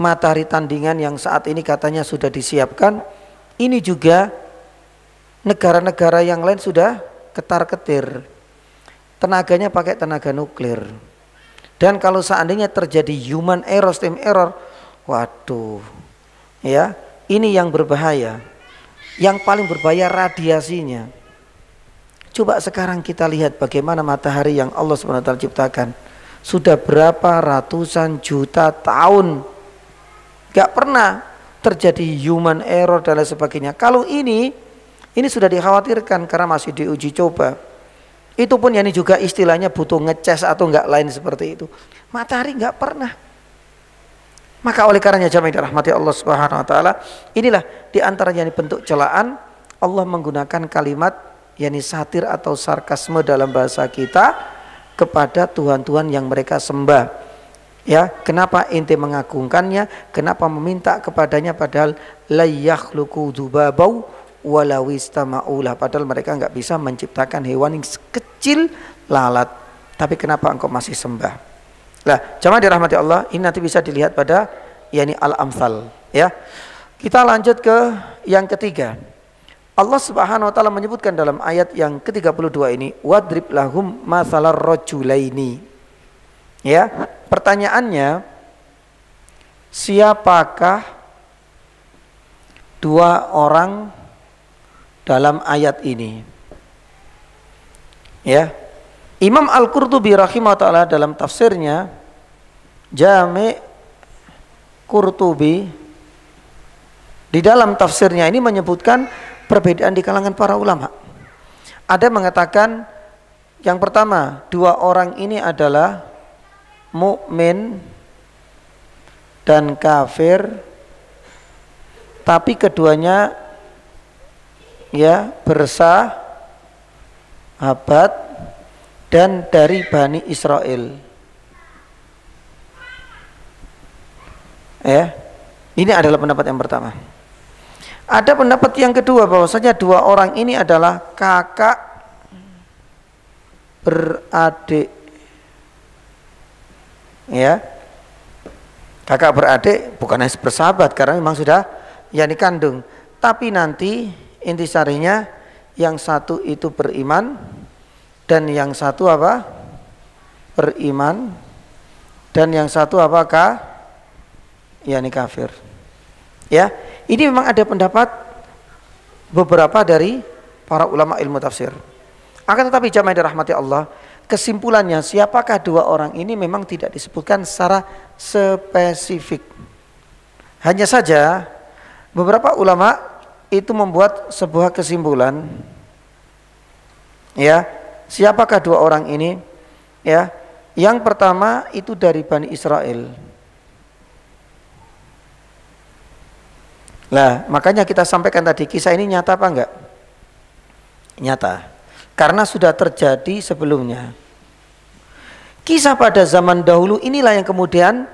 matahari tandingan yang saat ini katanya sudah disiapkan, ini juga negara-negara yang lain sudah ketar-ketir. Tenaganya pakai tenaga nuklir. Dan kalau seandainya terjadi human error, sistem error, waduh. Ya, ini yang berbahaya. Yang paling berbahaya radiasinya. Coba sekarang kita lihat bagaimana matahari yang Allah SWT ciptakan. Sudah berapa ratusan juta tahun gak pernah terjadi human error dan lain sebagainya. Kalau ini sudah dikhawatirkan karena masih diuji coba. Itu pun ini juga istilahnya butuh ngeces atau enggak lain seperti itu. Matahari enggak pernah. Maka oleh karenanya jamaah dirahmati Allah Subhanahu wa taala, inilah di antaranya bentuk celaan Allah menggunakan kalimat yakni satir atau sarkasme dalam bahasa kita kepada tuhan-tuhan yang mereka sembah. Ya, kenapa ente mengagungkannya? Kenapa meminta kepadanya padahal la yakhluqu dzubabau walau istama'ulah, padahal mereka enggak bisa menciptakan hewan yang sekecil lalat. Tapi kenapa engkau masih sembah? Nah, jamaah dirahmati Allah, ini nanti bisa dilihat pada yakni Al-Amsal, ya. Kita lanjut ke yang ketiga. Allah Subhanahu wa taala menyebutkan dalam ayat yang ke-32 ini, wadrib lahum mathalar rajulaini. Ya, pertanyaannya, siapakah dua orang dalam ayat ini? Ya. Imam Al-Qurtubi rahimahullah dalam tafsirnya Jami' Qurtubi di dalam tafsirnya ini menyebutkan perbedaan di kalangan para ulama. Ada mengatakan yang pertama, dua orang ini adalah mukmin dan kafir, tapi keduanya ya bersahabat dan dari Bani Israel. Ya, ini adalah pendapat yang pertama. Ada pendapat yang kedua bahwasanya dua orang ini adalah kakak beradik. Ya, kakak beradik bukan hanya bersahabat karena memang sudah yakni kandung. Tapi nanti intisarinya yang satu itu beriman dan yang satu apa? Beriman dan yang satu apakah? yakni kafir. Ya, ini memang ada pendapat beberapa dari para ulama ilmu tafsir. Akan tetapi jamaah dirahmati Allah, kesimpulannya siapakah dua orang ini memang tidak disebutkan secara spesifik. Hanya saja beberapa ulama itu membuat sebuah kesimpulan. Ya, siapakah dua orang ini? Ya, yang pertama itu dari Bani Israel. Lah, makanya kita sampaikan tadi, kisah ini nyata apa enggak? Nyata. Karena sudah terjadi sebelumnya. Kisah pada zaman dahulu inilah yang kemudian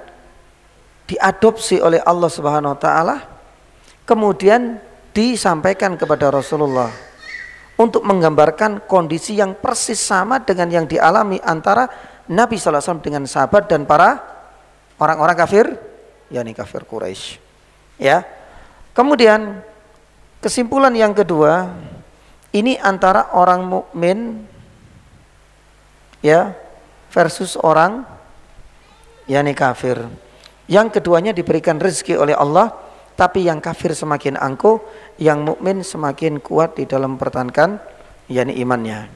diadopsi oleh Allah Subhanahu wa taala, kemudian disampaikan kepada Rasulullah untuk menggambarkan kondisi yang persis sama dengan yang dialami antara Nabi sallallahu alaihi wasallam dengan sahabat dan para orang-orang kafir, yakni kafir Quraisy. Ya. Kemudian kesimpulan yang kedua, ini antara orang mukmin ya versus orang yakni kafir. Yang keduanya diberikan rezeki oleh Allah, tapi yang kafir semakin angkuh, yang mukmin semakin kuat di dalam mempertahankan yakni imannya.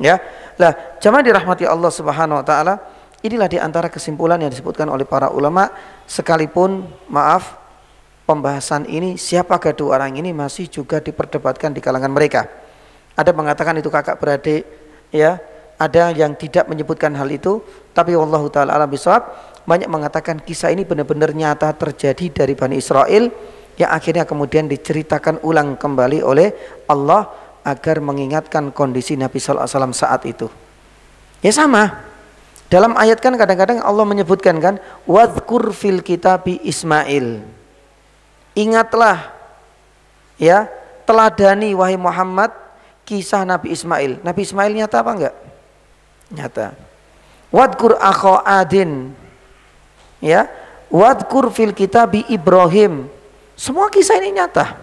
Ya. Lah, jamaah dirahmati Allah Subhanahu wa taala, inilah di antara kesimpulan yang disebutkan oleh para ulama, sekalipun maaf pembahasan ini siapakah dua orang ini masih juga diperdebatkan di kalangan mereka. Ada mengatakan itu kakak beradik, ya. Ada yang tidak menyebutkan hal itu, tapi wallahu taala alam bisawab, banyak mengatakan kisah ini benar-benar nyata terjadi dari Bani Israel yang akhirnya kemudian diceritakan ulang kembali oleh Allah agar mengingatkan kondisi Nabi sallallahu alaihi wasallam saat itu. Ya sama. Dalam ayat kan kadang-kadang Allah menyebutkan kan, wadhkur fil kitabi Ismail. Ingatlah, ya, teladani wahai Muhammad kisah Nabi Ismail. Nabi Ismail nyata apa enggak? Nyata. Wadkur akha Adin, ya, wadkur fil kitabi Ibrahim. Semua kisah ini nyata.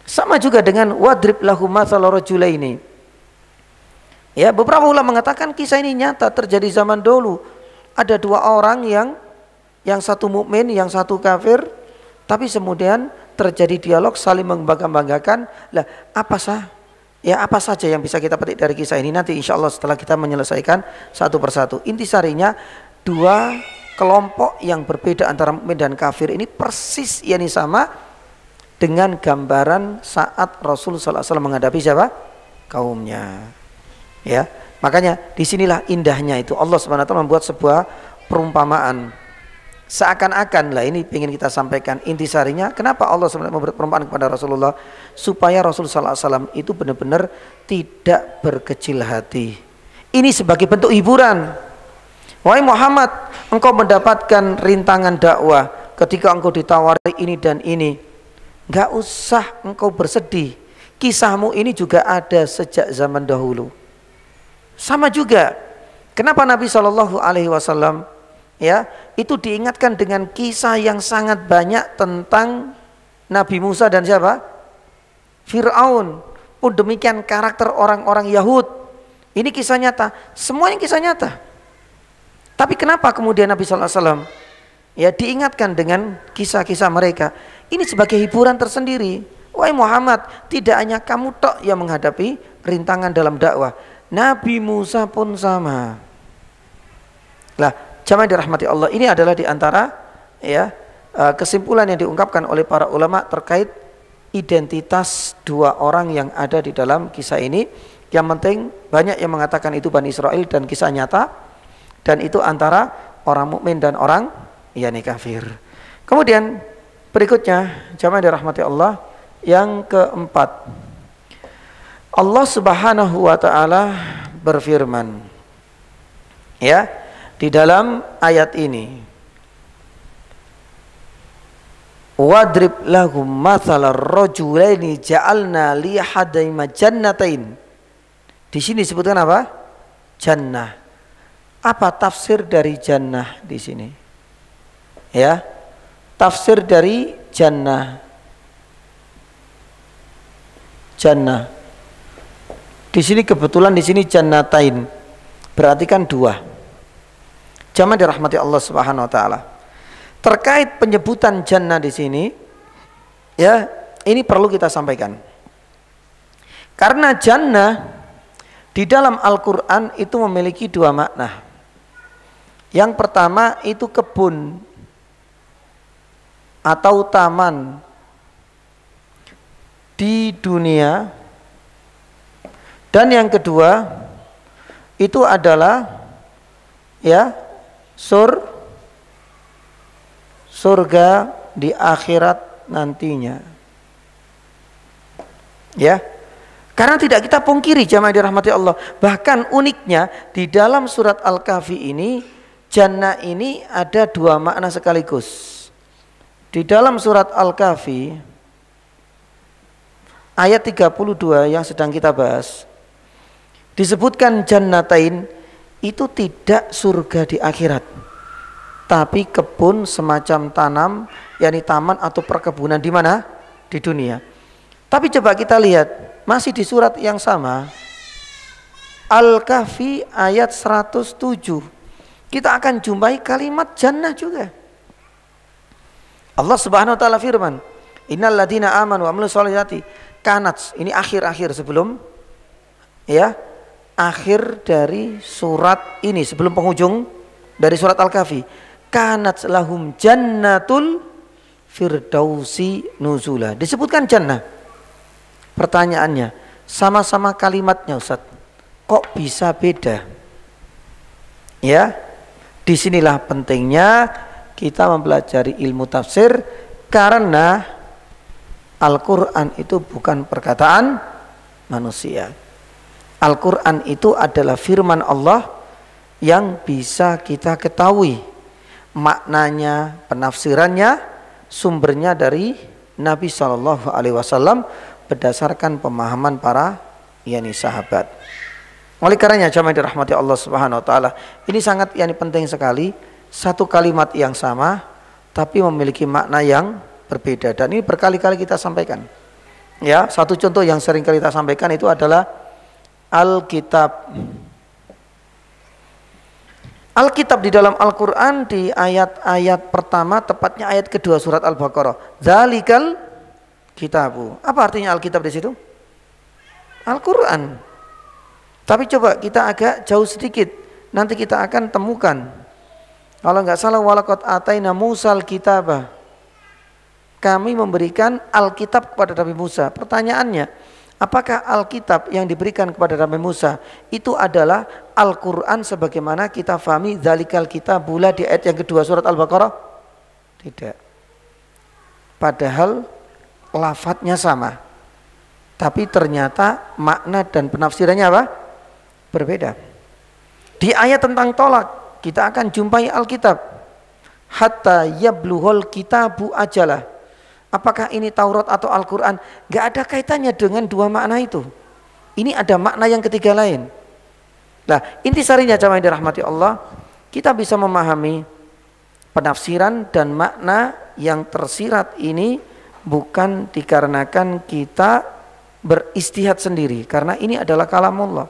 Sama juga dengan wadrib lahum mathalar rajulaini. Ya, beberapa ulama mengatakan kisah ini nyata terjadi zaman dulu. Ada dua orang yang satu mukmin, yang satu kafir. Tapi kemudian terjadi dialog saling membangga-banggakan. Lah, apa saja yang bisa kita petik dari kisah ini nanti insya Allah setelah kita menyelesaikan satu persatu. Intisarinya dua kelompok yang berbeda antara mukmin dan kafir ini persis yakni sama dengan gambaran saat Rasul sallallahu alaihi wasallam menghadapi siapa? Kaumnya. Ya, makanya disinilah indahnya itu Allah Subhanahu wa taala membuat sebuah perumpamaan. Seakan-akan lah ini ingin kita sampaikan intisarinya. Kenapa Allah sebenarnya memberi perumpamaan kepada Rasulullah supaya Rasulullah SAW itu benar-benar tidak berkecil hati. Ini sebagai bentuk hiburan. Wahai Muhammad, engkau mendapatkan rintangan dakwah ketika engkau ditawari ini dan ini. Gak usah engkau bersedih. Kisahmu ini juga ada sejak zaman dahulu. Sama juga. Kenapa Nabi SAW ya itu diingatkan dengan kisah yang sangat banyak tentang Nabi Musa dan siapa? Fir'aun. Pun demikian karakter orang-orang Yahud. Ini kisah nyata. Semuanya kisah nyata. Tapi kenapa kemudian Nabi SAW ya diingatkan dengan kisah-kisah mereka? Ini sebagai hiburan tersendiri. Wahai Muhammad, tidak hanya kamu tok yang menghadapi rintangan dalam dakwah. Nabi Musa pun sama. Lah, jamaah dirahmati Allah, ini adalah diantara ya kesimpulan yang diungkapkan oleh para ulama terkait identitas dua orang yang ada di dalam kisah ini. Yang penting banyak yang mengatakan itu Bani Israel dan kisah nyata, dan itu antara orang mukmin dan orang yakni kafir. Kemudian berikutnya jamaah dirahmati Allah, yang keempat, Allah Subhanahu wa taala berfirman ya di dalam ayat ini, wadrib lahum mathalar rajulaini ja'alna li ahadihima jannatain. Di sini disebutkan apa? Jannah. Apa tafsir dari jannah di sini? Ya. Tafsir dari jannah. Jannah. Di sini kebetulan di sini jannatain. Berarti kan dua. Jamaah dirahmati Allah Subhanahu wa taala. Terkait penyebutan jannah di sini, ya, ini perlu kita sampaikan. Karena jannah di dalam Al-Qur'an itu memiliki dua makna. Yang pertama itu kebun atau taman di dunia, dan yang kedua itu adalah ya surga di akhirat nantinya. Ya. Karena tidak kita pungkiri jamaah dirahmati Allah, bahkan uniknya di dalam surat Al-Kahfi ini jannah ini ada dua makna sekaligus. Di dalam surat Al-Kahfi ayat 32 yang sedang kita bahas disebutkan jannatain itu tidak surga di akhirat, tapi kebun semacam tanam, yakni taman atau perkebunan di mana? Di dunia. Tapi coba kita lihat masih di surat yang sama, Al-Kahfi ayat 107, kita akan jumpai kalimat jannah juga. Allah Subhanahu wa taala firman, innal ladzina amanu wa amilus sholihati kanat, ini akhir-akhir sebelum ya akhir dari surat ini, sebelum penghujung dari surat Al-Kahfi, kanat lahum jannatul firdausi nuzula. Disebutkan jannah. Pertanyaannya, sama-sama kalimatnya Ustaz, kok bisa beda? Ya, disinilah pentingnya kita mempelajari ilmu tafsir, karena Al-Quran itu bukan perkataan manusia. Al-Quran itu adalah firman Allah yang bisa kita ketahui maknanya, penafsirannya, sumbernya dari Nabi SAW berdasarkan pemahaman para sahabat. Oleh karenanya jamaah dirahmati Allah Subhanahu wa taala, ini sangat penting sekali, satu kalimat yang sama tapi memiliki makna yang berbeda, dan ini berkali-kali kita sampaikan. Ya, satu contoh yang sering kali kita sampaikan itu adalah Alkitab. Alkitab di dalam Al-Quran di ayat-ayat pertama, tepatnya ayat kedua surat Al-Baqarah. Dzalikal kitabu. Apa artinya Alkitab di situ? Al-Quran. Tapi coba kita agak jauh sedikit, nanti kita akan temukan. Kalau nggak salah, walaqad ataina Musal kitabah. Kami memberikan Alkitab kepada Nabi Musa. Pertanyaannya, apakah Alkitab yang diberikan kepada Nabi Musa itu adalah Al-Quran sebagaimana kita fahami dzalikal kitabula di ayat yang kedua surat Al-Baqarah? Tidak. Padahal lafadznya sama. Tapi ternyata makna dan penafsirannya apa? Berbeda. Di ayat tentang tolak, kita akan jumpai Alkitab. Hatta yablughul kitabu ajalah. Apakah ini Taurat atau Al-Quran? Gak ada kaitannya dengan dua makna itu. Ini ada makna yang ketiga lain. Nah, intisarinya jamaah yang dirahmati Allah, kita bisa memahami penafsiran dan makna yang tersirat ini bukan dikarenakan kita beristihad sendiri, karena ini adalah kalamullah.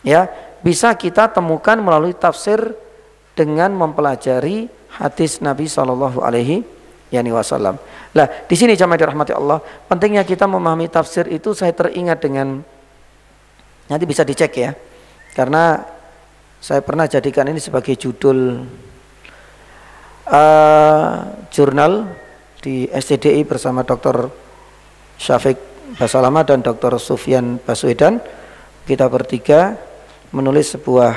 Ya, bisa kita temukan melalui tafsir dengan mempelajari hadis Nabi Shallallahu Alaihi Wasallam. Nah, di sini jamaah dirahmati Allah, pentingnya kita memahami tafsir itu. Saya teringat dengan, nanti bisa dicek ya, karena saya pernah jadikan ini sebagai judul jurnal di SCDI bersama Dr. Syafiq Basalama dan Dr. Sufyan Baswedan. Kita bertiga menulis sebuah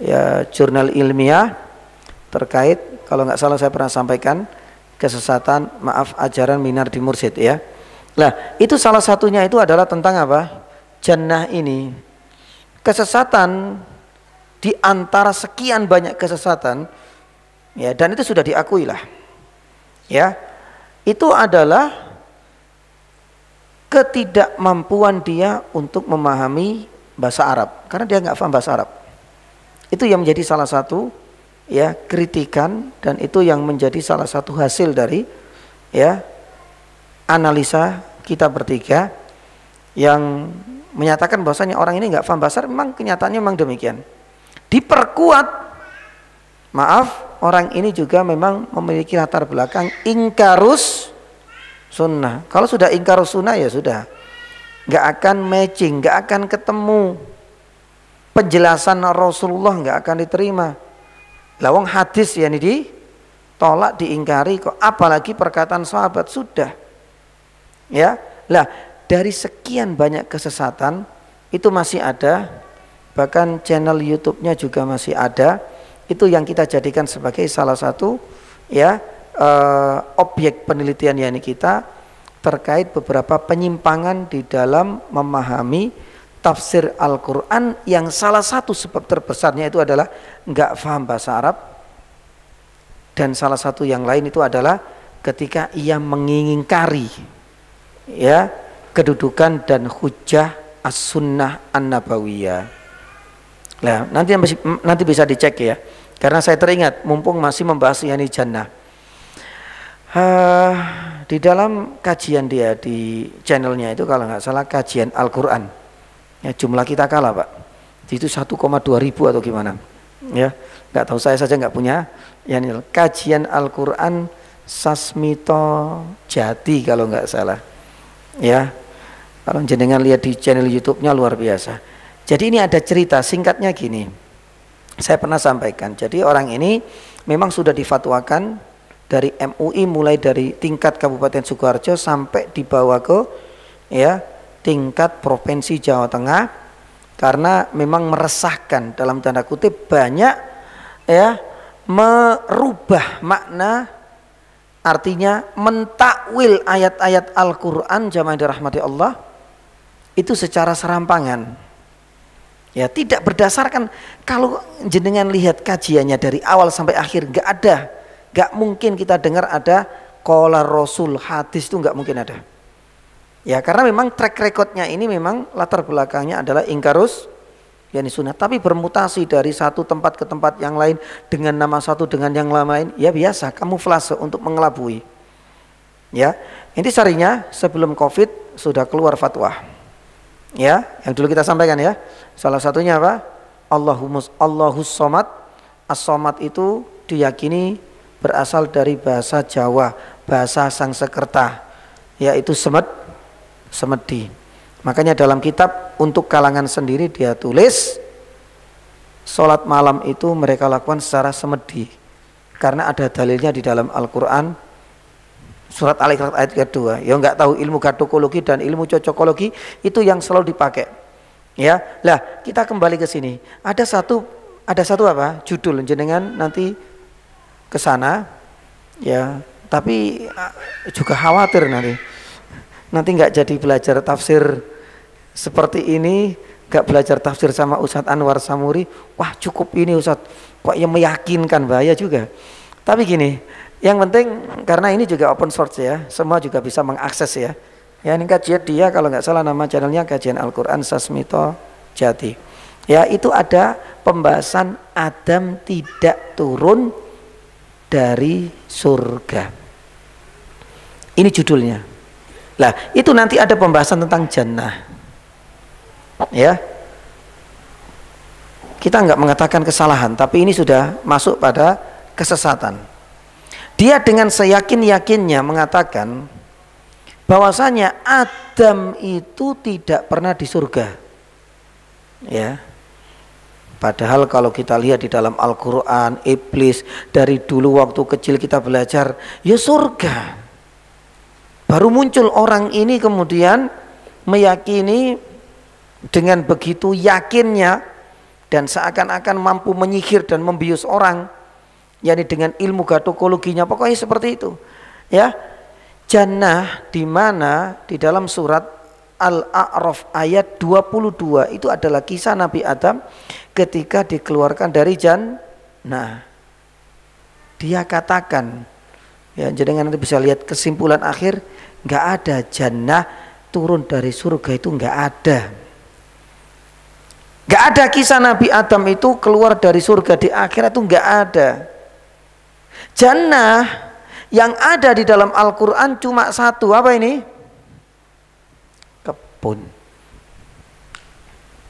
ya jurnal ilmiah terkait, kalau nggak salah saya pernah sampaikan, kesesatan ajaran Minardi Mursyid ya. Nah, itu salah satunya itu adalah tentang apa? Jannah ini. Kesesatan di antara sekian banyak kesesatan ya, dan itu sudah diakui lah. Ya. Itu adalah ketidakmampuan dia untuk memahami bahasa Arab, karena dia nggak paham bahasa Arab. Itu yang menjadi salah satu ya kritikan, dan itu yang menjadi salah satu hasil dari ya analisa kita bertiga yang menyatakan bahwasanya orang ini nggak paham bahasa Arab. Memang kenyataannya memang demikian. Diperkuat, maaf, orang ini juga memang memiliki latar belakang ingkarus sunnah. Kalau sudah ingkarus sunnah ya sudah, nggak akan matching, nggak akan ketemu. Penjelasan Rasulullah nggak akan diterima. Lawang hadis ya ini ditolak, diingkari, kok apalagi perkataan sahabat sudah. Ya, lah dari sekian banyak kesesatan itu masih ada, bahkan channel YouTube-nya juga masih ada. Itu yang kita jadikan sebagai salah satu ya objek penelitian yakni kita terkait beberapa penyimpangan di dalam memahami tafsir Al-Quran, yang salah satu sebab terbesarnya itu adalah nggak paham bahasa Arab, dan salah satu yang lain itu adalah ketika ia mengingkari ya kedudukan dan hujjah as-sunnah an-nabawiyah. Nah, nanti bisa dicek ya, karena saya teringat mumpung masih membahas yani jannah. Di dalam kajian dia di channelnya itu kalau nggak salah kajian Al-Quran ya, jumlah kita kalah Pak, itu 1,2 ribu atau gimana ya, nggak tahu, saya saja nggak punya yani kajian Al-Quran Sasmito Jati kalau nggak salah ya. Kalau jenengan lihat di channel YouTube-nya luar biasa. Jadi ini ada cerita singkatnya gini, saya pernah sampaikan. Jadi orang ini memang sudah difatwakan dari MUI, mulai dari tingkat Kabupaten Sukoharjo sampai dibawa ke ya tingkat Provinsi Jawa Tengah, karena memang meresahkan dalam tanda kutip, banyak ya merubah makna, artinya mentakwil ayat-ayat Al-Quran jamaah dirahmati Allah itu secara serampangan ya, tidak berdasarkan. Kalau jenengan lihat kajiannya dari awal sampai akhir nggak ada. Gak mungkin kita dengar ada qala Rasul, hadis itu gak mungkin ada. Ya, karena memang track recordnya ini memang latar belakangnya adalah ingkarus yani sunnah, tapi bermutasi dari satu tempat ke tempat yang lain dengan nama satu dengan yang lain ya biasa, kamuflase untuk mengelabui. Ya, intisarinya sebelum Covid sudah keluar fatwa. Ya, yang dulu kita sampaikan ya. Salah satunya apa? Allahus Somad. As-Somad itu diyakini berasal dari bahasa Jawa, bahasa Sangsekerta, yaitu semedi. Makanya dalam kitab untuk kalangan sendiri dia tulis sholat malam itu mereka lakukan secara semedi, karena ada dalilnya di dalam Al-Quran surat Al-Ikhlas ayat kedua. Ya nggak tahu ilmu gadokologi dan ilmu cocokologi itu yang selalu dipakai. Ya, lah kita kembali ke sini. Ada satu apa? Judul jenengan nanti ke sana Ya, tapi juga khawatir nanti nggak jadi belajar tafsir seperti ini, nggak belajar tafsir sama Ustadz Anwar Samuri. Wah cukup ini Ustadz, kok yang meyakinkan, bahaya juga. Tapi gini, yang penting karena ini juga open source ya, semua juga bisa mengakses ya. Ya ini kajian dia, kalau nggak salah nama channelnya Kajian Al-Quran Sasmito Jati. Ya itu ada pembahasan Adam tidak turun dari surga. Ini judulnya. Lah, itu nanti ada pembahasan tentang jannah. Ya. Kita nggak mengatakan kesalahan, tapi ini sudah masuk pada kesesatan. Dia dengan seyakin-yakinnya mengatakan bahwasanya Adam itu tidak pernah di surga. Ya. Padahal kalau kita lihat di dalam Al-Quran, iblis dari dulu waktu kecil kita belajar, ya surga. Baru muncul orang ini kemudian meyakini dengan begitu yakinnya dan seakan-akan mampu menyihir dan membius orang, yakni dengan ilmu gatokologinya, pokoknya seperti itu. Ya, jannah di mana di dalam surat Al-A'raf ayat 22 itu adalah kisah Nabi Adam ketika dikeluarkan dari jannah. Dia katakan, ya jenengan nanti bisa lihat kesimpulan akhir, nggak ada jannah turun dari surga, itu nggak ada. Nggak ada kisah Nabi Adam itu keluar dari surga di akhirat, itu nggak ada. Jannah yang ada di dalam Al-Quran cuma satu, apa ini? Kebun.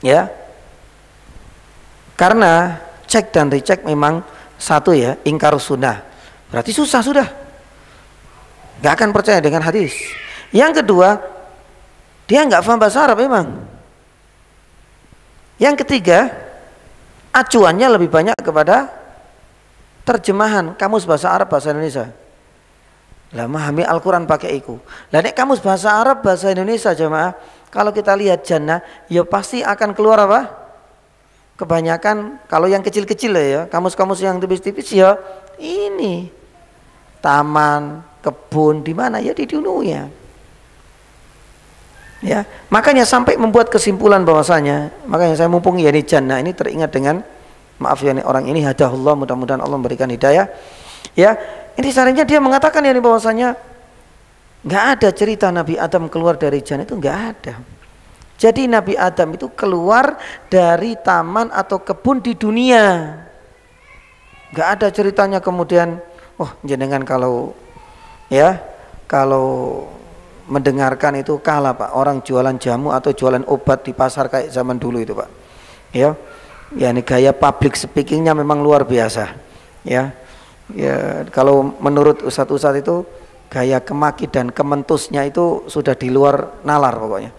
Ya. Karena cek dan recheck memang satu ya, ingkar sunnah. Berarti susah sudah. Gak akan percaya dengan hadis. Yang kedua, dia nggak paham bahasa Arab memang. Yang ketiga, acuannya lebih banyak kepada terjemahan kamus bahasa Arab bahasa Indonesia. Lah memahami Al-Quran pakai iku. Lah nek kamus bahasa Arab bahasa Indonesia jemaah, kalau kita lihat jannah, ya pasti akan keluar apa? Kebanyakan kalau yang kecil-kecil ya, kamus-kamus yang tipis-tipis ya ini taman, kebun, di mana ya di dunia. Ya, makanya sampai membuat kesimpulan bahwasanya, makanya saya mumpung ya ini jannah ini teringat dengan maaf ya orang ini hadahullah, mudah-mudahan Allah memberikan hidayah. Ya, ini seharusnya dia mengatakan ya bahwasanya nggak ada cerita Nabi Adam keluar dari jannah, itu nggak ada. Jadi Nabi Adam itu keluar dari taman atau kebun di dunia. Nggak ada ceritanya kemudian, oh jenengan kalau mendengarkan itu kalah Pak, orang jualan jamu atau jualan obat di pasar kayak zaman dulu itu Pak. Ya ini gaya public speakingnya memang luar biasa. Ya kalau menurut ustadz-ustadz itu gaya kemaki dan kementusnya itu sudah di luar nalar pokoknya.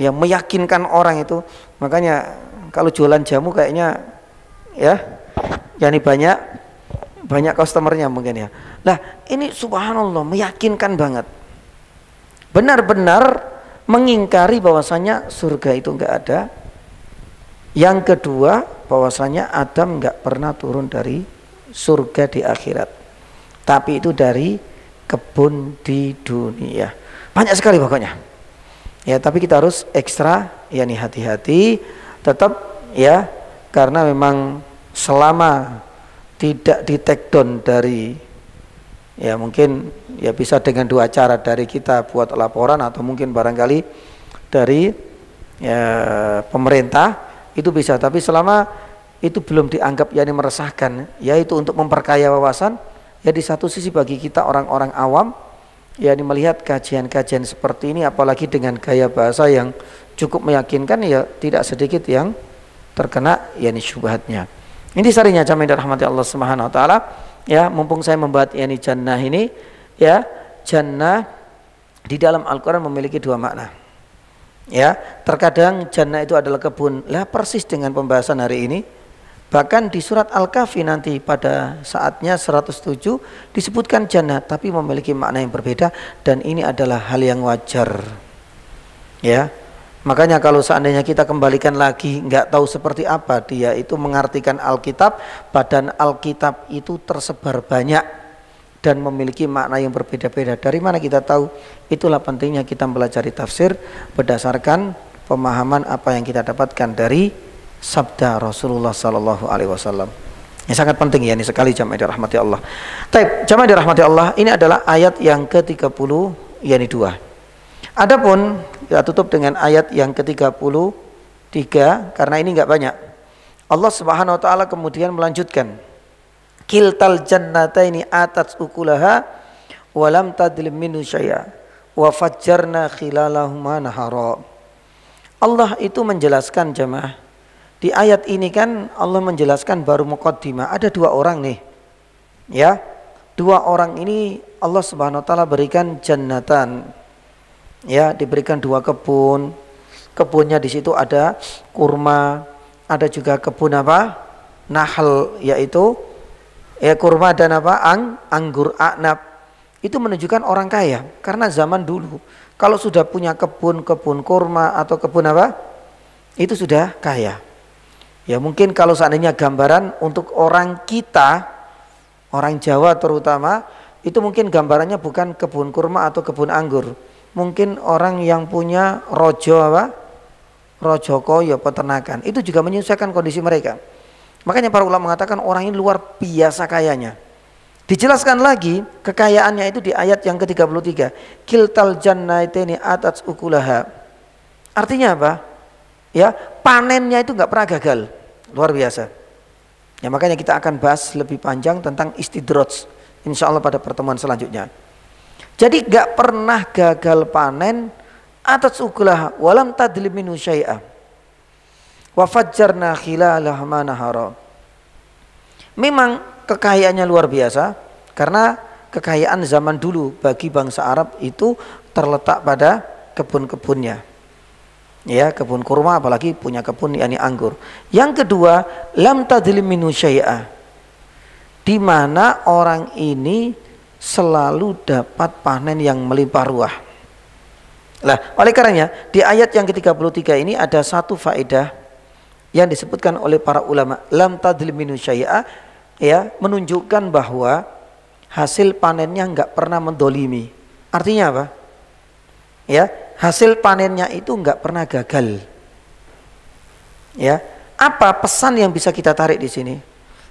Ya meyakinkan orang itu, makanya kalau jualan jamu kayaknya ini banyak customernya mungkin ya. Lah ini subhanallah meyakinkan banget, benar-benar mengingkari bahwasanya surga itu enggak ada. Yang kedua bahwasanya Adam enggak pernah turun dari surga di akhirat, tapi itu dari kebun di dunia. Banyak sekali pokoknya. Ya, tapi kita harus ekstra hati-hati tetap ya, karena memang selama tidak di take down dari mungkin bisa dengan dua cara, dari kita buat laporan atau mungkin barangkali dari pemerintah itu bisa, tapi selama itu belum dianggap meresahkan, yaitu untuk memperkaya wawasan, ya di satu sisi bagi kita orang-orang awam melihat kajian-kajian seperti ini apalagi dengan gaya bahasa yang cukup meyakinkan, ya tidak sedikit yang terkena syubhatnya. Ini sarinya jamaah rahmati Allah Subhanahu wa taala. Ya, mumpung saya membahas jannah ini, jannah di dalam Al-Qur'an memiliki dua makna. Ya, terkadang jannah itu adalah kebun. Lah persis dengan pembahasan hari ini. Bahkan di surat Al-Kahfi nanti pada saatnya 107 disebutkan jannah, tapi memiliki makna yang berbeda, dan ini adalah hal yang wajar. Ya, makanya kalau seandainya kita kembalikan lagi nggak tahu seperti apa dia itu mengartikan Alkitab, badan Alkitab itu tersebar banyak, dan memiliki makna yang berbeda-beda. Dari mana kita tahu? Itulah pentingnya kita mempelajari tafsir berdasarkan pemahaman apa yang kita dapatkan dari sabda Rasulullah sallallahu alaihi wasallam. Ini sangat penting ya, ini sekali jamaah dirahmati Allah. Baik, jamaah dirahmati Allah, ini adalah ayat yang ke-30 yakni 2. Adapun kita tutup dengan ayat yang ke-33 karena ini enggak banyak. Allah Subhanahu wa taala kemudian melanjutkan, kiltal jannataini atat ukulaha wa lam tadlim minhu syai'a wa fajjarna khilalahuma nahara. Allah itu menjelaskan jemaah. Di ayat ini kan Allah menjelaskan baru muqaddimah. Ada 2 orang nih. Ya. 2 orang ini Allah Subhanahu wa taala berikan jannatan. Ya, diberikan 2 kebun. Kebunnya di situ ada kurma, ada juga kebun apa? Nahl, yaitu kurma dan apa? Anggur a'nab. Itu menunjukkan orang kaya. Karena zaman dulu kalau sudah punya kebun kurma atau kebun apa? Itu sudah kaya. Ya mungkin kalau seandainya gambaran untuk orang kita, orang Jawa terutama, itu mungkin gambarannya bukan kebun kurma atau kebun anggur. Mungkin orang yang punya rojo apa? Rojo koyo peternakan. Itu juga menyesuaikan kondisi mereka. Makanya para ulama mengatakan orang ini luar biasa kayanya. Dijelaskan lagi kekayaannya itu di ayat yang ke-33. Kiltal jannataini atat ukulaha. Artinya apa? Ya, panennya itu enggak pernah gagal. Luar biasa. Ya makanya kita akan bahas lebih panjang tentang istidraj insyaallah pada pertemuan selanjutnya. Jadi enggak pernah gagal panen atat ukulaha walam tadlim minhu syai'a. Wa fajjarna khilalahuma nahara. Memang kekayaannya luar biasa karena kekayaan zaman dulu bagi bangsa Arab itu terletak pada kebun-kebunnya. Ya, kebun kurma apalagi punya kebun yakni anggur. Yang kedua, lam tadlim minhu syai'a. Di mana orang ini selalu dapat panen yang melimpah ruah. Lah, oleh karenanya di ayat yang ke-33 ini ada satu faedah yang disebutkan oleh para ulama, lam tadlim minhu syai'a, ya, menunjukkan bahwa hasil panennya enggak pernah mendolimi. Artinya apa? Ya, hasil panennya itu enggak pernah gagal. Ya, apa pesan yang bisa kita tarik di sini?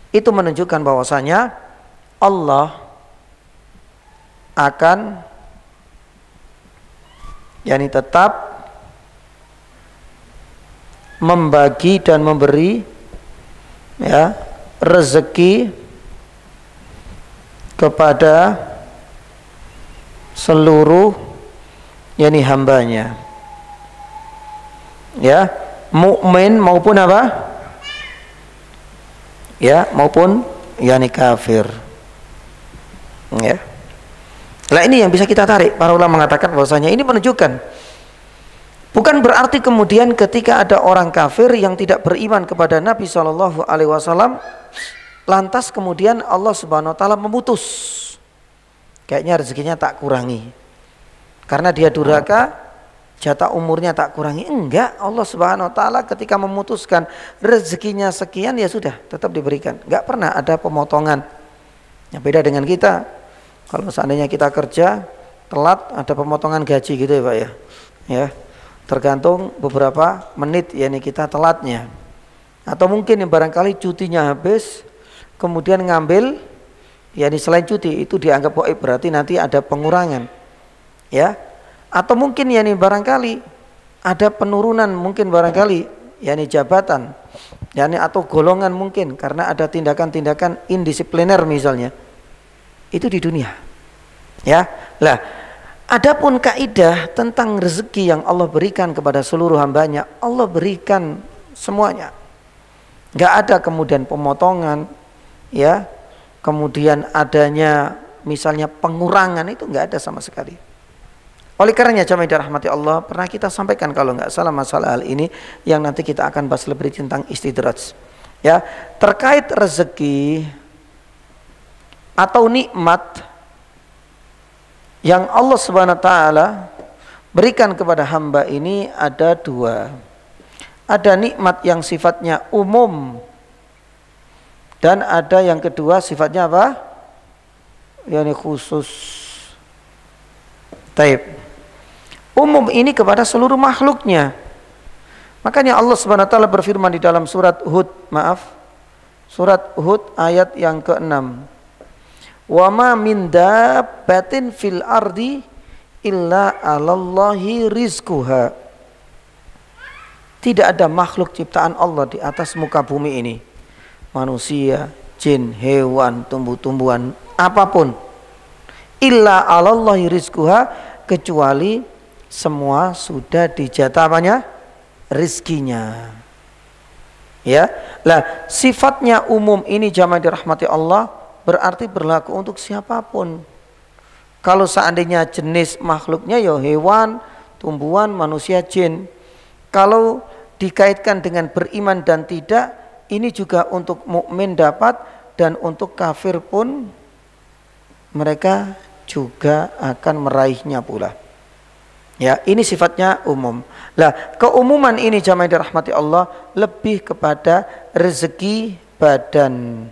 Itu menunjukkan bahwasanya Allah akan yakni tetap membagi dan memberi ya rezeki kepada seluruh yakni hambanya, ya, mukmin maupun apa, ya, maupun yakni kafir, ya. Nah ini yang bisa kita tarik. Para ulama mengatakan bahwasanya ini menunjukkan bukan berarti kemudian ketika ada orang kafir yang tidak beriman kepada Nabi Shallallahu Alaihi Wasallam lantas kemudian Allah Subhanahu Wa Taala memutus, kayaknya rezekinya tak kurangi karena dia durhaka, jatah umurnya tak kurangi. Enggak, Allah Subhanahu Wa Taala ketika memutuskan rezekinya sekian ya sudah tetap diberikan, enggak pernah ada pemotongan. Yang beda dengan kita, kalau seandainya kita kerja telat ada pemotongan gaji gitu ya Pak ya, ya tergantung beberapa menit yakni kita telatnya, atau mungkin yang barangkali cutinya habis kemudian ngambil yakni selain cuti itu dianggap gaib, berarti nanti ada pengurangan. Ya, atau mungkin yakni barangkali ada penurunan, mungkin barangkali yakni jabatan, yakni atau golongan mungkin karena ada tindakan-tindakan indisipliner misalnya. Itu di dunia. Ya. Lah, adapun kaidah tentang rezeki yang Allah berikan kepada seluruh hambanya, Allah berikan semuanya. Enggak ada kemudian pemotongan, ya. Kemudian adanya misalnya pengurangan, itu enggak ada sama sekali. Oleh karenanya jamaah dirahmati Allah, pernah kita sampaikan kalau nggak salah masalah hal ini yang nanti kita akan bahas lebih tentang istidraj. Ya, terkait rezeki atau nikmat yang Allah Subhanahu wa taala berikan kepada hamba ini ada 2. Ada nikmat yang sifatnya umum dan ada yang kedua sifatnya apa? yakni khusus. Taib. Umum ini kepada seluruh makhluknya. Makanya Allah Subhanahu wa taala berfirman di dalam surat Hud, surat Hud ayat yang ke-6. Wa ma min dabbatin fil ardi illa 'alallahi rizquha. Tidak ada makhluk ciptaan Allah di atas muka bumi ini. Manusia, jin, hewan, tumbuh-tumbuhan, apapun. Illa 'alallahi rizquha, kecuali semua sudah dijatah apanya? Rizkinya. Ya. Lah, sifatnya umum ini jamaah dirahmati Allah berarti berlaku untuk siapapun. Kalau seandainya jenis makhluknya ya hewan, tumbuhan, manusia, jin. Kalau dikaitkan dengan beriman dan tidak, ini juga untuk mukmin dapat dan untuk kafir pun mereka juga akan meraihnya pula. Ya, ini sifatnya umum. Lah, keumuman ini jamaah dirahmati Allah lebih kepada rezeki badan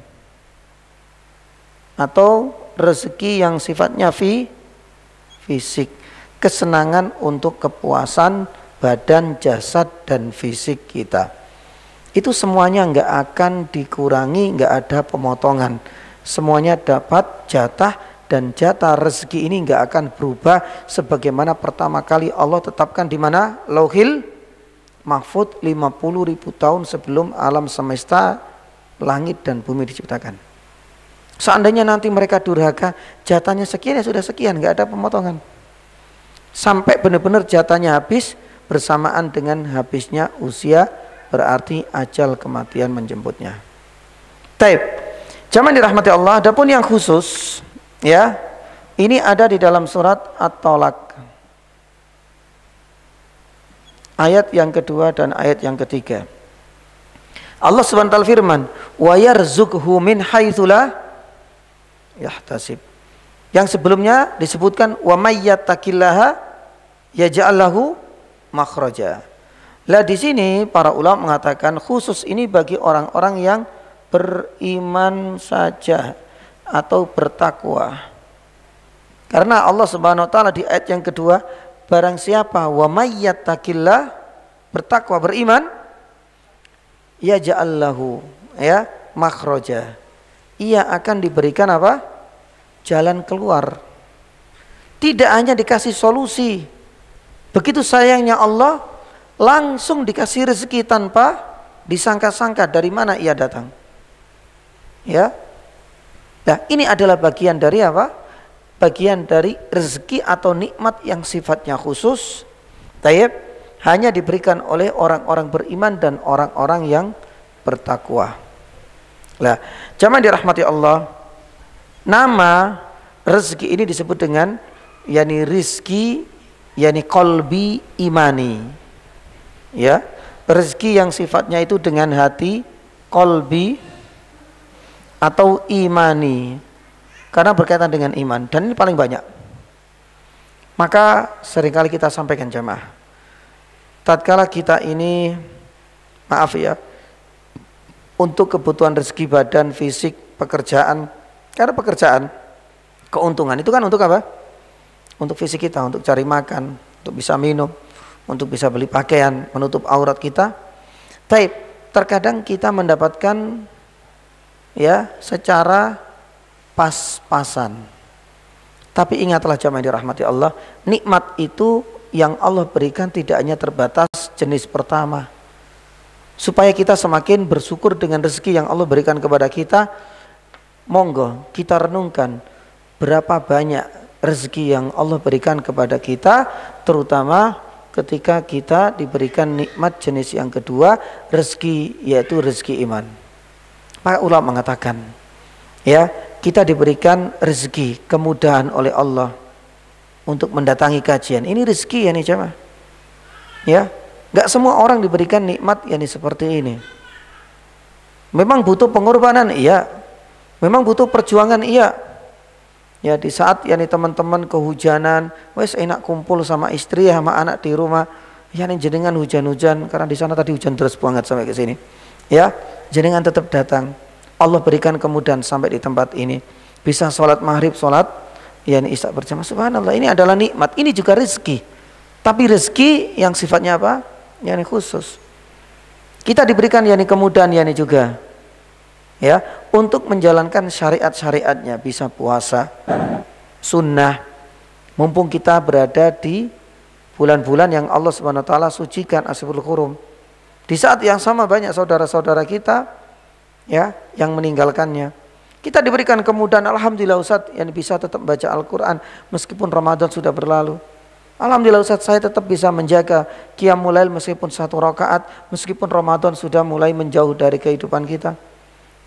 atau rezeki yang sifatnya fisik, kesenangan untuk kepuasan badan, jasad dan fisik kita. Itu semuanya enggak akan dikurangi, enggak ada pemotongan. Semuanya dapat jatah, dan jatah rezeki ini enggak akan berubah sebagaimana pertama kali Allah tetapkan di mana? Lauhil Mahfud 50.000 tahun sebelum alam semesta, langit dan bumi diciptakan. Seandainya nanti mereka durhaka, jatahnya sekian ya sudah sekian, enggak ada pemotongan. Sampai benar-benar jatahnya habis bersamaan dengan habisnya usia, berarti ajal kematian menjemputnya. Taib. Jamaah dirahmati Allah, adapun yang khusus ya, ini ada di dalam surat At-Tolak ayat yang kedua dan ayat yang ketiga. Allah Subhanahu wa taala firman, wa yarzuqhu min haitsu la yahtasib. Yang sebelumnya disebutkan wa may yattaqillaha yaj'al lahu makhraja. Lah di sini para ulama mengatakan khusus ini bagi orang-orang yang beriman saja atau bertakwa. Karena Allah Subhanahu wa taala di ayat yang kedua, barang siapa wa may yattaqillah, bertakwa, beriman, yaj'al lahu ya makhraja. Ia akan diberikan apa? Jalan keluar. Tidak hanya dikasih solusi. Begitu sayangnya Allah, langsung dikasih rezeki tanpa disangka-sangka dari mana ia datang. Ya. Nah, ini adalah bagian dari apa? Bagian dari rezeki atau nikmat yang sifatnya khusus. Taib, hanya diberikan oleh orang-orang beriman dan orang-orang yang bertakwa. Nah, jamaah dirahmati Allah, nama rezeki ini disebut dengan yakni rizki, yakni qalbi imani. Ya, rezeki yang sifatnya itu dengan hati, qalbi atau imani, karena berkaitan dengan iman, dan ini paling banyak. Maka seringkali kita sampaikan jamaah, tatkala kita ini maaf ya, untuk kebutuhan rezeki badan, fisik, pekerjaan, karena pekerjaan, keuntungan itu kan untuk apa? Untuk fisik kita, untuk cari makan, untuk bisa minum, untuk bisa beli pakaian, menutup aurat kita. Taib, terkadang kita mendapatkan ya secara pas-pasan. Tapi ingatlah jamaah dirahmati Allah, nikmat itu yang Allah berikan tidak hanya terbatas jenis pertama. Supaya kita semakin bersyukur dengan rezeki yang Allah berikan kepada kita, monggo kita renungkan berapa banyak rezeki yang Allah berikan kepada kita, terutama ketika kita diberikan nikmat jenis yang kedua, rezeki, yaitu rezeki iman. Para ulama mengatakan, ya, kita diberikan rezeki, kemudahan oleh Allah untuk mendatangi kajian. Ini rezeki ya nih jemaah. Ya, nggak semua orang diberikan nikmat yang seperti ini. Memang butuh pengorbanan, iya. Memang butuh perjuangan, iya. Ya, di saat yani teman-teman kehujanan, wes enak kumpul sama istri sama anak di rumah, ya nih jenengan hujan-hujan karena di sana tadi hujan deras banget sampai ke sini. Ya, jenengan tetap datang. Allah berikan kemudahan sampai di tempat ini. bisa sholat maghrib, sholat yani isya berjamaah. Subhanallah, ini adalah nikmat. Ini juga rezeki. Tapi rezeki yang sifatnya apa? Yani khusus. Kita diberikan yani kemudahan yani juga, ya, untuk menjalankan syariat-syariatnya, bisa puasa sunnah, mumpung kita berada di bulan-bulan yang Allah Subhanahu wa taala sucikan, Ashhurul Hurum. Di saat yang sama banyak saudara-saudara kita, ya, yang meninggalkannya. Kita diberikan kemudahan, alhamdulillah Ustaz, yang bisa tetap baca Al-Qur'an meskipun Ramadan sudah berlalu. Alhamdulillah Ustaz, saya tetap bisa menjaga qiyamul lail meskipun 1 rakaat, meskipun Ramadan sudah mulai menjauh dari kehidupan kita.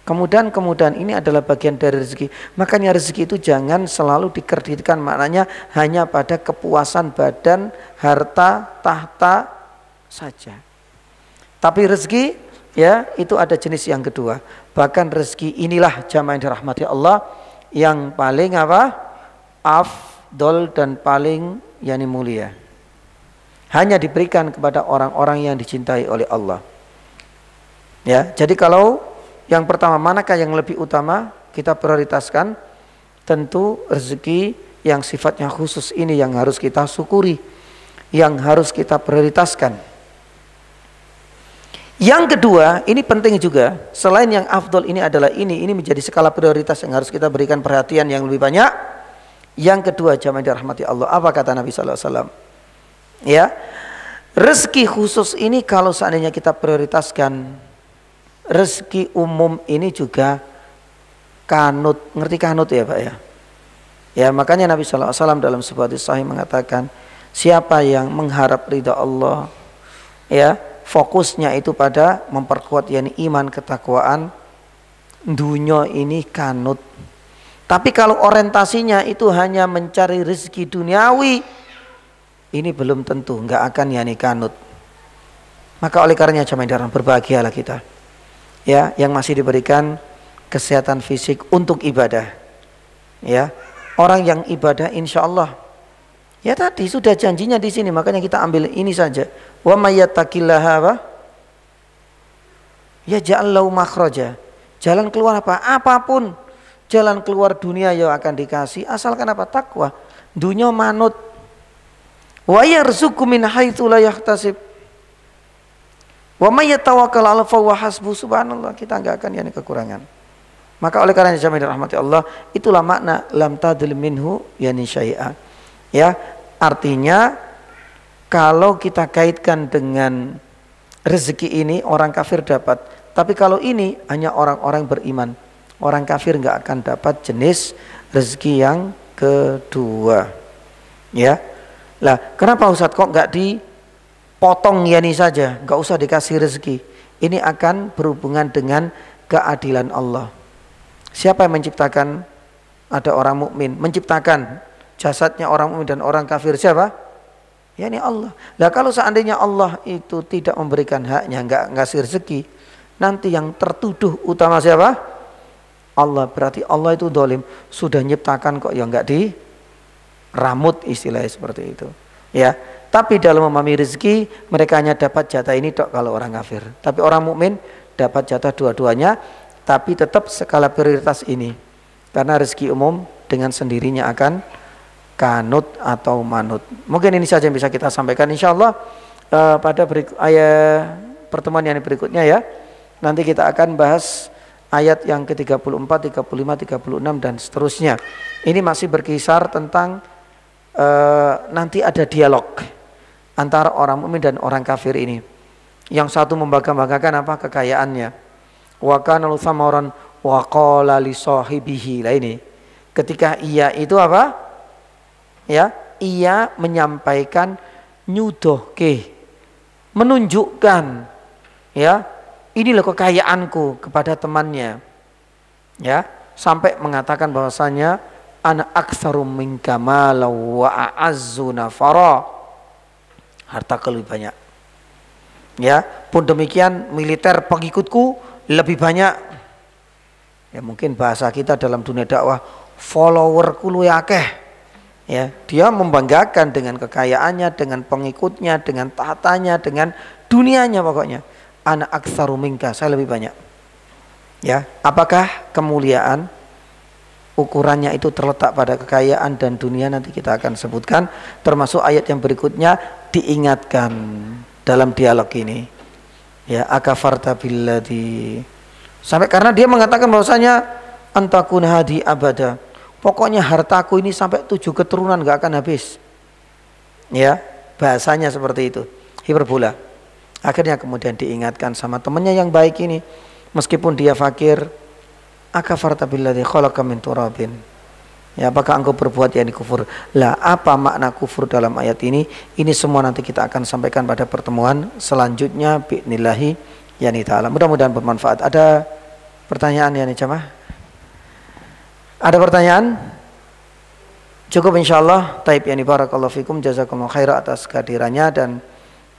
Kemudahan ini adalah bagian dari rezeki. Makanya rezeki itu jangan selalu dikreditkan maknanya hanya pada kepuasan badan, harta, tahta saja. Tapi rezeki, ya, itu ada jenis yang kedua. Bahkan rezeki inilah jamaah yang dirahmati Allah yang paling apa? Afdol dan paling yani mulia. Hanya diberikan kepada orang-orang yang dicintai oleh Allah. Ya, jadi kalau yang pertama, manakah yang lebih utama kita prioritaskan? Tentu rezeki yang sifatnya khusus ini yang harus kita syukuri, yang harus kita prioritaskan. Yang kedua, ini penting juga, selain yang afdol ini adalah ini menjadi skala prioritas yang harus kita berikan perhatian yang lebih banyak. Yang kedua, jamaah dirahmati Allah, apa kata Nabi sallallahu alaihi wasallam? Ya, rezeki khusus ini kalau seandainya kita prioritaskan, rezeki umum ini juga kanut. Ngerti kanut ya Pak ya? Ya, makanya Nabi sallallahu alaihi wasallam dalam sebuah hadis sahih mengatakan, siapa yang mengharap ridha Allah, ya, fokusnya itu pada memperkuat yani iman, ketakwaan, dunia ini kanut. Tapi kalau orientasinya itu hanya mencari rezeki duniawi, ini belum tentu, nggak akan yani kanut. Maka oleh karenanya jamaah berbahagialah kita, ya, yang masih diberikan kesehatan fisik untuk ibadah. Ya, orang yang ibadah insya Allah, ya tadi sudah janjinya di sini, makanya kita ambil ini saja. Wa may yattaqillaha yaj'al lahu makhraja. Jalan keluar apa? Apapun jalan keluar dunia yang akan dikasih, asalkan apa? Takwa. Dunia manut. Wa yarzuqu min haitsu la yahtasib. Wa may yatawakkal 'ala fa huwa hasbuh. Subhanallah, kita enggak akan yani kekurangan. Maka oleh karena jamaah dirahmati Allah, itulah makna lam tadil minhu yani syai'a. Ya, artinya kalau kita kaitkan dengan rezeki ini orang kafir dapat, tapi kalau ini hanya orang-orang beriman. Orang kafir nggak akan dapat jenis rezeki yang kedua. Ya, lah kenapa Ustadz kok nggak dipotong yani saja, nggak usah dikasih rezeki? Ini akan berhubungan dengan keadilan Allah. Siapa yang menciptakan? Ada orang mukmin menciptakan jasadnya orang mukmin dan orang kafir, siapa? Ya ini Allah. Nah kalau seandainya Allah itu tidak memberikan haknya, nggak ngasih rezeki, nanti yang tertuduh utama siapa? Allah. Berarti Allah itu dolim, sudah nyiptakan kok ya nggak diramut, istilahnya seperti itu. Ya. Tapi dalam memahami rezeki, mereka hanya dapat jatah ini dok kalau orang kafir. Tapi orang mukmin dapat jatah dua-duanya, tapi tetap skala prioritas ini. Karena rezeki umum dengan sendirinya akan kanut atau manut. Mungkin ini saja yang bisa kita sampaikan insyaallah pada pertemuan yang berikutnya ya. Nanti kita akan bahas ayat yang ke-34, 35, 36 dan seterusnya. Ini masih berkisar tentang nanti ada dialog antara orang mukmin dan orang kafir ini. Yang satu membangga-banggakan apa? Kekayaannya. Wa kana samaran wa qala li sahibihi. Lah ini. Ketika ia itu apa? Ya, ia menyampaikan nyudohke, menunjukkan ya, inilah kekayaanku kepada temannya. Ya, sampai mengatakan bahwasanya ana aktsaru minka malan wa a'azzu nafara. Hartaku lebih banyak. Ya, pun demikian militer pengikutku lebih banyak. Ya mungkin bahasa kita dalam dunia dakwah, followerku luwih akeh. Ya, dia membanggakan dengan kekayaannya, dengan pengikutnya, dengan tahtanya, dengan dunianya pokoknya. Ana aktsaru minka, saya lebih banyak. Ya, apakah kemuliaan ukurannya itu terletak pada kekayaan dan dunia, nanti kita akan sebutkan. Termasuk ayat yang berikutnya diingatkan dalam dialog ini, ya, akafarta billadzi, sampai karena dia mengatakan bahwasanya antakun hadi abada, pokoknya hartaku ini sampai 7 keturunan gak akan habis, ya, bahasanya seperti itu, hiperbola. Akhirnya kemudian diingatkan sama temannya yang baik ini, meskipun dia fakir, akafarta billadzi khalaqa min turabin, ya, apakah engkau berbuat yakni kufur. Lah, apa makna kufur dalam ayat ini? Ini semua nanti kita akan sampaikan pada pertemuan selanjutnya bi'nillahi yani ta'ala. Mudah-mudahan bermanfaat. Ada pertanyaan yani jamaah? Ada pertanyaan? Cukup insyaallah. Taib yani barakallahu fikum, jazakumullahu khairan atas kehadirannya dan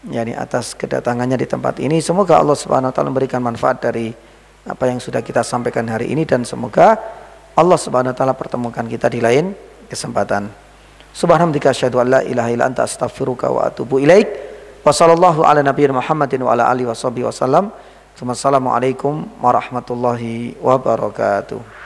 yani atas kedatangannya di tempat ini. Semoga Allah Subhanahu wa taala memberikan manfaat dari apa yang sudah kita sampaikan hari ini, dan semoga Allah Subhanahu wa taala pertemukan kita di lain kesempatan. Subhanallah, asyhadu an la ilaha illa anta, astaghfiruka wa atubu ilaik. Wa sallallahu ala nabiyina Muhammadin wa ala alihi wasallam. Assalamualaikum warahmatullahi wabarakatuh.